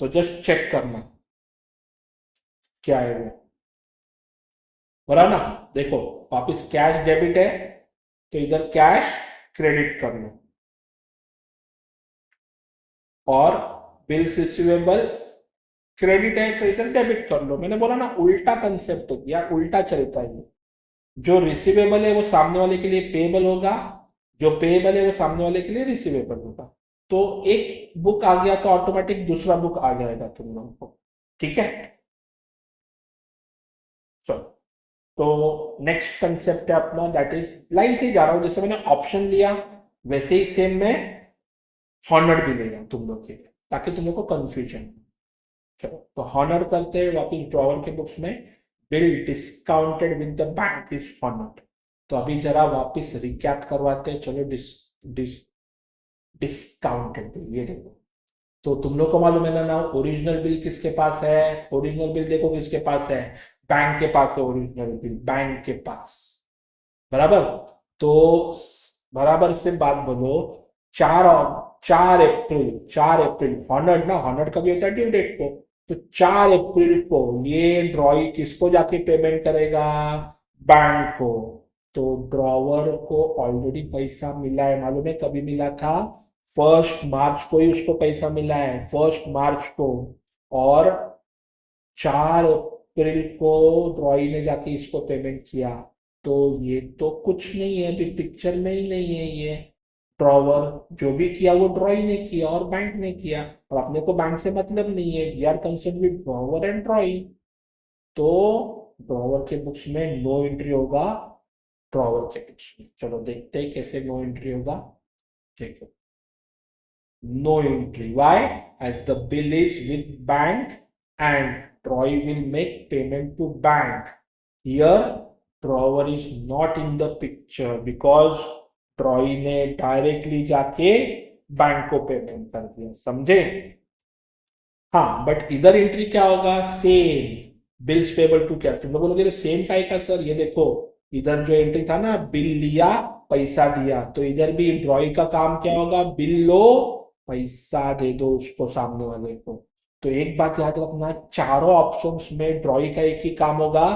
तो जस्ट चेक करना क्या है वो, बराबर ना। देखो वापस कैश डेबिट है तो इधर कैश क्रेडिट कर लो, और बिल्स रिसीवेबल क्रेडिट है तो इधर डेबिट कर लो। मैंने बोला ना उल्टा कंसेप्ट हो गया, उल्टा चलता है। जो रिसीवेबल है वो सामने वाले के लिए पेबल होगा, जो पेएबल है वो सामने वाले के लिए रिसीवेबल होगा। तो एक बुक आ गया तो ऑटोमेटिक दूसरा बुक आ जाएगा तुम लोगों को। ठीक है, चलो। तो नेक्स्ट कंसेप्ट है अपना, दैट इज लाइन से ही जा रहा हूं, जैसे मैंने ऑप्शन लिया वैसे ही सेम मैं हॉनर भी ले रहा हूं तुम लोग के लिए, ताकि तुम लोग को कंफ्यूजन। चलो, तो हॉनर करते हैं वापिस ड्रॉवर के बुक्स में। Bill discounted with the bank is honoured. तो अभी जरा वापिस रिकैप करवाते हैं। चलो, डिस्काउंटेड बिल, ये देखो। तो तुम लोग को मालूम है ना, ओरिजिनल बिल किसके पास है? ओरिजिनल बिल देखो किसके पास है? बैंक के पास है ओरिजिनल बिल, बैंक के पास। बराबर। तो बराबर से बात बोलो। 4 अप्रैल हॉनर्ड ना, हॉनर्ड कभी होता है ड्यू डेट को। तो 4 अप्रैल को ये ड्रॉई किसको जाके पेमेंट करेगा? बैंक को। तो ड्रॉवर को ऑलरेडी पैसा मिला है, मालूम है कभी मिला था? 1 मार्च को ही उसको पैसा मिला है, 1 मार्च को। और 4 अप्रैल को ड्रॉई ने जाके इसको पेमेंट किया। तो ये तो कुछ नहीं है, अभी पिक्चर में ही नहीं है ये। ड्रॉवर जो भी किया वो ड्रॉई ने किया और बैंक ने किया, और अपने को बैंक से मतलब नहीं है। We are concern with drawer and drawee. तो ड्रॉवर के बुक्स में नो एंट्री होगा। ड्रॉवर के बुक्स में चलो देखते हैं कैसे नो एंट्री होगा। ठीक है, no entry. Why? As the bill is with bank and Troy will make payment to bank. Here, drawer is not in the picture because Troy ने डायरेक्टली जाके बैंक को पेमेंट कर दिया, समझे? हाँ, बट इधर एंट्री क्या होगा? Same bills payable to cash. तुम लोग बोलोगे सेम का का सर, ये देखो इधर जो एंट्री था ना, बिल लिया पैसा दिया, तो इधर भी ड्रॉई का काम क्या होगा? बिल लो पैसा दे दो उसको, सामने वाले को। तो एक बात याद रखना, चारों ऑप्शंस में ड्रॉई का एक ही काम होगा,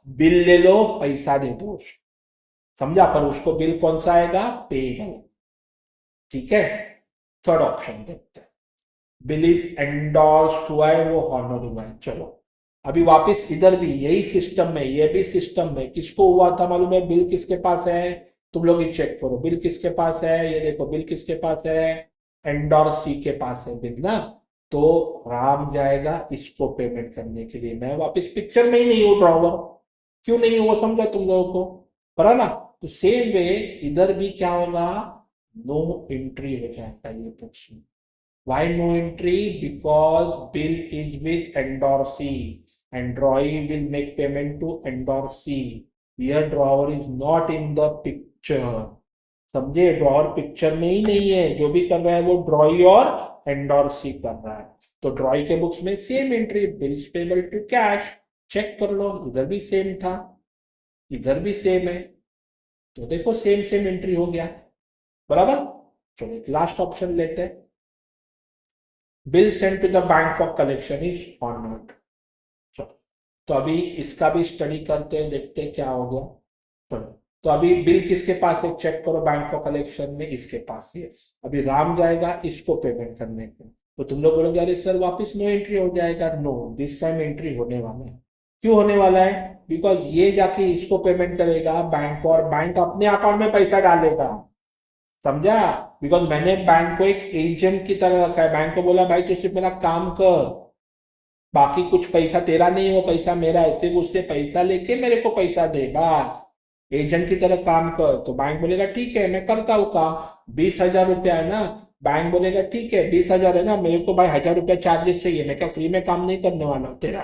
बिल ले लो पैसा दे दो उसको। समझा? पर उसको बिल कौन सा आएगा? पेबल। ठीक है, थर्ड ऑप्शन देखते हैं। बिल इज एंडोर्स्ड हुआ है, वो हॉनर हुआ है। चलो, अभी वापस इधर भी यही सिस्टम में, ये भी सिस्टम में किसको हुआ था मालूम है? बिल किसके पास है? तुम लोग ही चेक करो, बिल किसके पास है? ये देखो बिल किसके पास है? एंडोर्सी के पास है बिल ना। तो राम जाएगा इसको पेमेंट करने के लिए। मैं वापस पिक्चर में ही नहीं हूँ ड्रॉवर, क्यों नहीं हूँ वो समझा तुम लोगों को, पर ना? तो सेम वे इधर भी क्या होगा? नो एंट्री हो जाएगा ये बुक्स में। Why no entry? Because bill is with endorsee and Roy will make payment to endorsee. Here drawer is not in the picture. समझे? ड्रॉवर पिक्चर में ही नहीं है, जो भी कर रहा है वो ड्रॉई और एंडोर्सी कर रहा है। तो ड्रॉई के बुक्स में same entry, bills payable to cash. Check कर लो, इधर भी सेम था, इधर भी सेम है। तो देखो सेम सेम एंट्री हो गया, बराबर। चलो लास्ट ऑप्शन लेते हैं। Bill send to the bank for collection is honoured. तो अभी इसका भी स्टडी करते हैं, देखते हैं क्या हो गया। तो अभी बिल किसके पास है? चेक करो, बैंक फॉर कलेक्शन में इसके पास ही है। अभी राम जाएगा इसको पेमेंट करने को। तो तुम लोग बोलोगे अरे सर वापस नो एंट्री हो जाएगा। नो, दिस टाइम एंट्री होने वाला है। क्यों होने वाला है? बिकॉज ये जाके इसको पेमेंट करेगा बैंक को, और बैंक अपने अकाउंट में पैसा डालेगा। समझा? बिकॉज मैंने बैंक को एक एजेंट की तरह रखा है। बैंक को बोला भाई तू सिर्फ मेरा काम कर, बाकी कुछ पैसा तेरा नहीं, वो पैसा मेरा है, सिर्फ उससे पैसा लेके मेरे को पैसा दे, बस। एजेंट की तरह काम कर। तो बैंक बोलेगा ठीक है मैं करता हूँ काम। 20,000 रुपया है ना, बैंक बोलेगा ठीक है 20,000 है ना, मेरे को भाई 1,000 रुपया चार्जेस चाहिए। मैं क्या फ्री में काम नहीं करने वाला हूँ तेरा?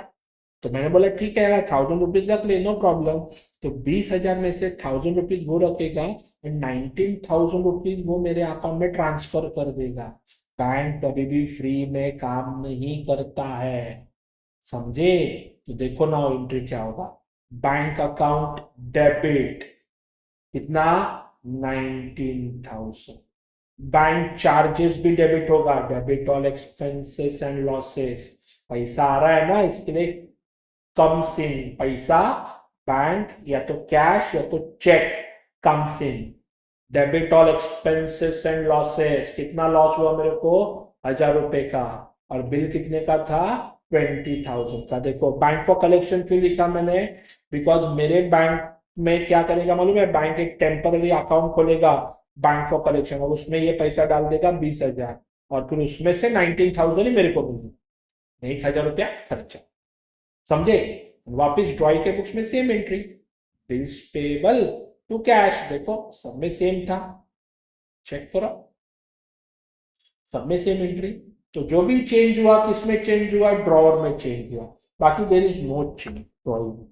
तो मैंने बोला ठीक है ना, 1,000 रुपीज रख ले, नो प्रॉब्लम। तो 20,000 में से 1,000 रुपीज वो रखेगा, एंड 19,000 रुपीज वो मेरे अकाउंट में ट्रांसफर कर देगा। बैंक कभी भी फ्री में काम नहीं करता है, समझे? तो देखो ना एंट्री क्या होगा। बैंक अकाउंट डेबिट, कितना? 19,000। बैंक चार्जेस भी डेबिट होगा, debit all expenses and losses. पैसा आ रहा है ना, इसके लिए कम्स इन पैसा, बैंक या तो कैश या तो cheque comes in. Debit all expenses and losses, कितना लॉस हुआ मेरे को? 1,000 रुपए का। और बिल कितने का था? 20,000 का। देखो बैंक फॉर कलेक्शन क्यों लिखा मैंने? बिकॉज मेरे बैंक में क्या करेगा मालूम है? बैंक एक टेम्पररी अकाउंट खोलेगा बैंक ऑफ कलेक्शन, और उसमें ये पैसा डाल देगा 20,000, और फिर उसमें से 19,000 ही मेरे को मिलेगा, 1,000 रुपया खर्चा। समझे? वापिस ड्रॉई के बुक्स में same entry, bills payable to cash, देखो सब में सेम था, चेक करो सब में सेम एंट्री। तो जो भी चेंज हुआ किसमें चेंज हुआ, ड्रॉवर में चेंज हुआ, बाकी there is no change drawing में।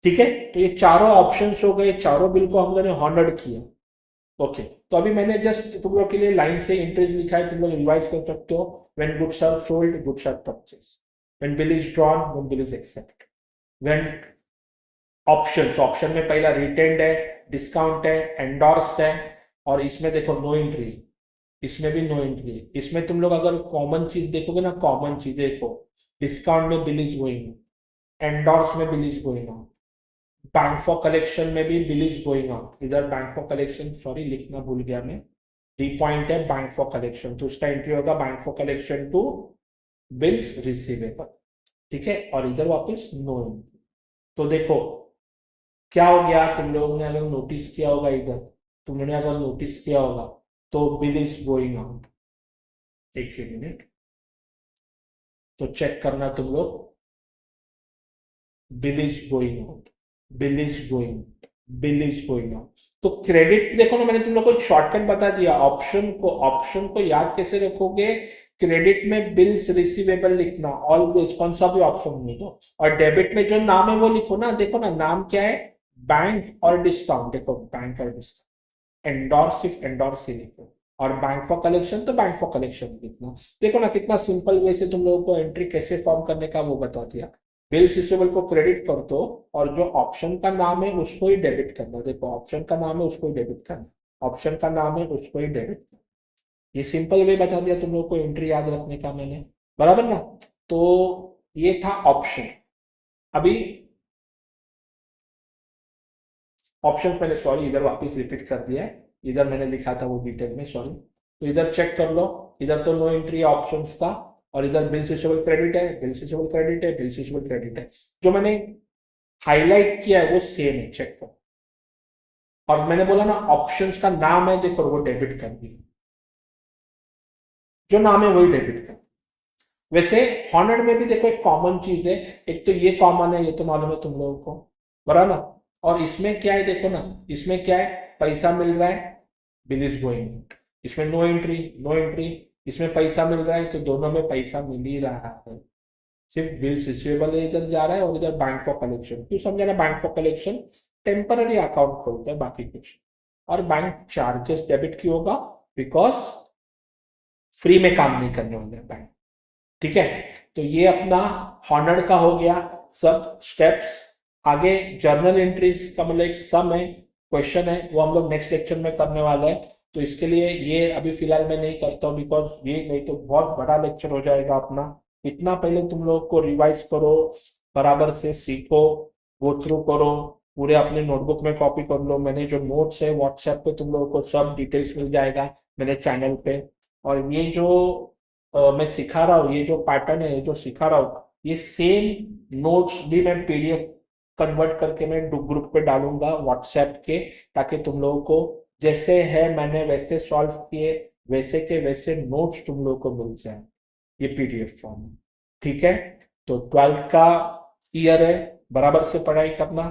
ठीक है, तो ये चारों ऑप्शंस हो गए, चारों बिल को हम लोगों ने हॉनर्ड किया। ओके, तो अभी मैंने जस्ट तुम लोग के लिए लाइन से एंट्रीज लिखा है, तुम लोग रिवाइज कर सकते हो। When goods are sold, goods are purchase, when bill is drawn, when bill is accept, when options, option में पहला रिटेंड है, डिस्काउंट है, एंडोर्स्ड है, और इसमें देखो नो एंट्री, इसमें भी नो एंट्री। इसमें तुम लोग अगर कॉमन चीज देखोगे ना, कॉमन चीज देखो, डिस्काउंट में बिल इज गोइंग, एंडोर्स में bill is going out, bank for collection में भी बिल इज गोइंग आउट। इधर बैंक फॉर कलेक्शन, सॉरी लिखना भूल गया मैं, डी पॉइंट है बैंक फॉर कलेक्शन, तो उसका एंट्री होगा bank for collection to bills receivable. ठीक है, और इधर वापस नो एंट्री। तो देखो क्या हो गया, तुम लोगों ने अगर नोटिस किया होगा, इधर तुमने अगर नोटिस किया होगा, तो बिल इज गोइंग आउट। एक ही मिनट, तो चेक करना तुम लोग, bill is going out, bill is going, bill is going out. तो क्रेडिट देखो ना, मैंने तुम लोग को एक शॉर्टकट बता दिया, ऑप्शन को याद कैसे रखोगे, क्रेडिट में बिल्स रिसीवेबल लिखना ऑलवेज, कौन सा भी ऑप्शन में दो, और डेबिट में जो नाम है वो लिखो ना, देखो ना नाम क्या है, बैंक और डिस्काउंट, देखो बैंक और डिस्काउंट, एंडोर्स सिर्फ एंडोर्स ही लिखो, और बैंक फॉर कलेक्शन तो बैंक फॉर कलेक्शन लिखना। देखो ना कितना सिंपल वे से तुम लोगों को एंट्री कैसे फॉर्म करने का वो बता दिया। बिल्स रिसीवेबल को क्रेडिट कर दो, और जो ऑप्शन का नाम है उसको ही डेबिट करना, देखो ऑप्शन का नाम है उसको ही डेबिट करना, ऑप्शन का नाम है उसको ही डेबिट करना। ये सिंपल वे बता दिया तुम लोग को एंट्री याद रखने का मैंने, बराबर ना। तो ये था ऑप्शन। अभी ऑप्शन मैंने, सॉरी इधर वापस रिपीट कर दिया है, इधर मैंने लिखा था वो डिटेल में, सॉरी। तो इधर चेक कर लो, इधर तो नो एंट्री है ऑप्शंस का, और इधर बिल्स रिसीवेबल क्रेडिट है, बिल्स रिसीवेबल क्रेडिट है, बिल्स रिसीवेबल क्रेडिट है। जो मैंने हाईलाइट किया है वो सेम है, चेक करो। और मैंने बोला ना ऑप्शंस का नाम है, देखो वो डेबिट कर दिया, जो नाम है वही डेबिट कर। वैसे हॉनर्ड में भी देखो एक कॉमन चीज है, एक तो ये कॉमन है, ये तो मालूम है तुम लोगों को, बराबर ना। और इसमें क्या है देखो ना, इसमें क्या है, पैसा मिल रहा है, बिल इज गोइंग, इसमें नो एंट्री, नो एंट्री, इसमें पैसा मिल रहा है, तो दोनों में पैसा मिल ही रहा है, सिर्फ बिल्स रिसीवेबल इधर जा रहा है और इधर बैंक फॉर कलेक्शन। क्यों समझा ना, bank for collection temporary account खोलता है, बाकी कुछ। और बैंक चार्जेस डेबिट क्यों होगा, बिकॉज फ्री में काम नहीं करने वाले बैंक। ठीक है, तो ये अपना हॉनर्ड का हो गया सब स्टेप्स। आगे जर्नल एंट्रीज का मतलब एक सम है, क्वेश्चन है, वो हम लोग नेक्स्ट लेक्चर में करने वाले हैं। तो इसके लिए ये अभी फिलहाल मैं नहीं करता हूँ, बिकॉज ये नहीं तो बहुत बड़ा लेक्चर हो जाएगा अपना। इतना पहले तुम लोग को रिवाइज करो, बराबर से सीखो, गो थ्रू करो, पूरे अपने नोटबुक में कॉपी कर लो। मैंने जो नोट्स है व्हाट्सएप पे तुम लोगों को सब डिटेल्स मिल जाएगा मेरे चैनल पे। और ये जो मैं सिखा रहा हूँ, ये जो पैटर्न है, ये जो सिखा रहा हूँ, ये सेम नोट्स भी मैं पीडीएफ कन्वर्ट करके मैं ग्रुप पे डालूंगा व्हाट्सएप के, ताकि तुम लोगों को जैसे है मैंने वैसे सॉल्व किए, वैसे के वैसे नोट्स तुम लोगों को मिल जाए ये पीडीएफ फॉर्म में। ठीक है, तो 12th का ईयर है, बराबर से पढ़ाई करना,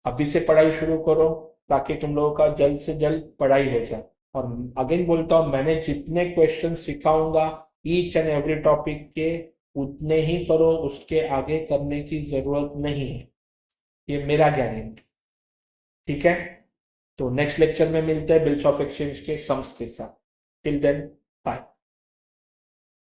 अभी से पढ़ाई शुरू करो, ताकि तुम लोगों का जल्द से जल्द पढ़ाई हो जाए। और अगेन बोलता हूँ, मैंने जितने क्वेश्चन सिखाऊंगा ईच एंड एवरी टॉपिक के, उतने ही करो, उसके आगे करने की जरूरत नहीं है, ये मेरा गारंटी। ठीक है, तो नेक्स्ट लेक्चर में मिलते हैं बिल्स ऑफ एक्सचेंज के सम्स के साथ। Till then bye.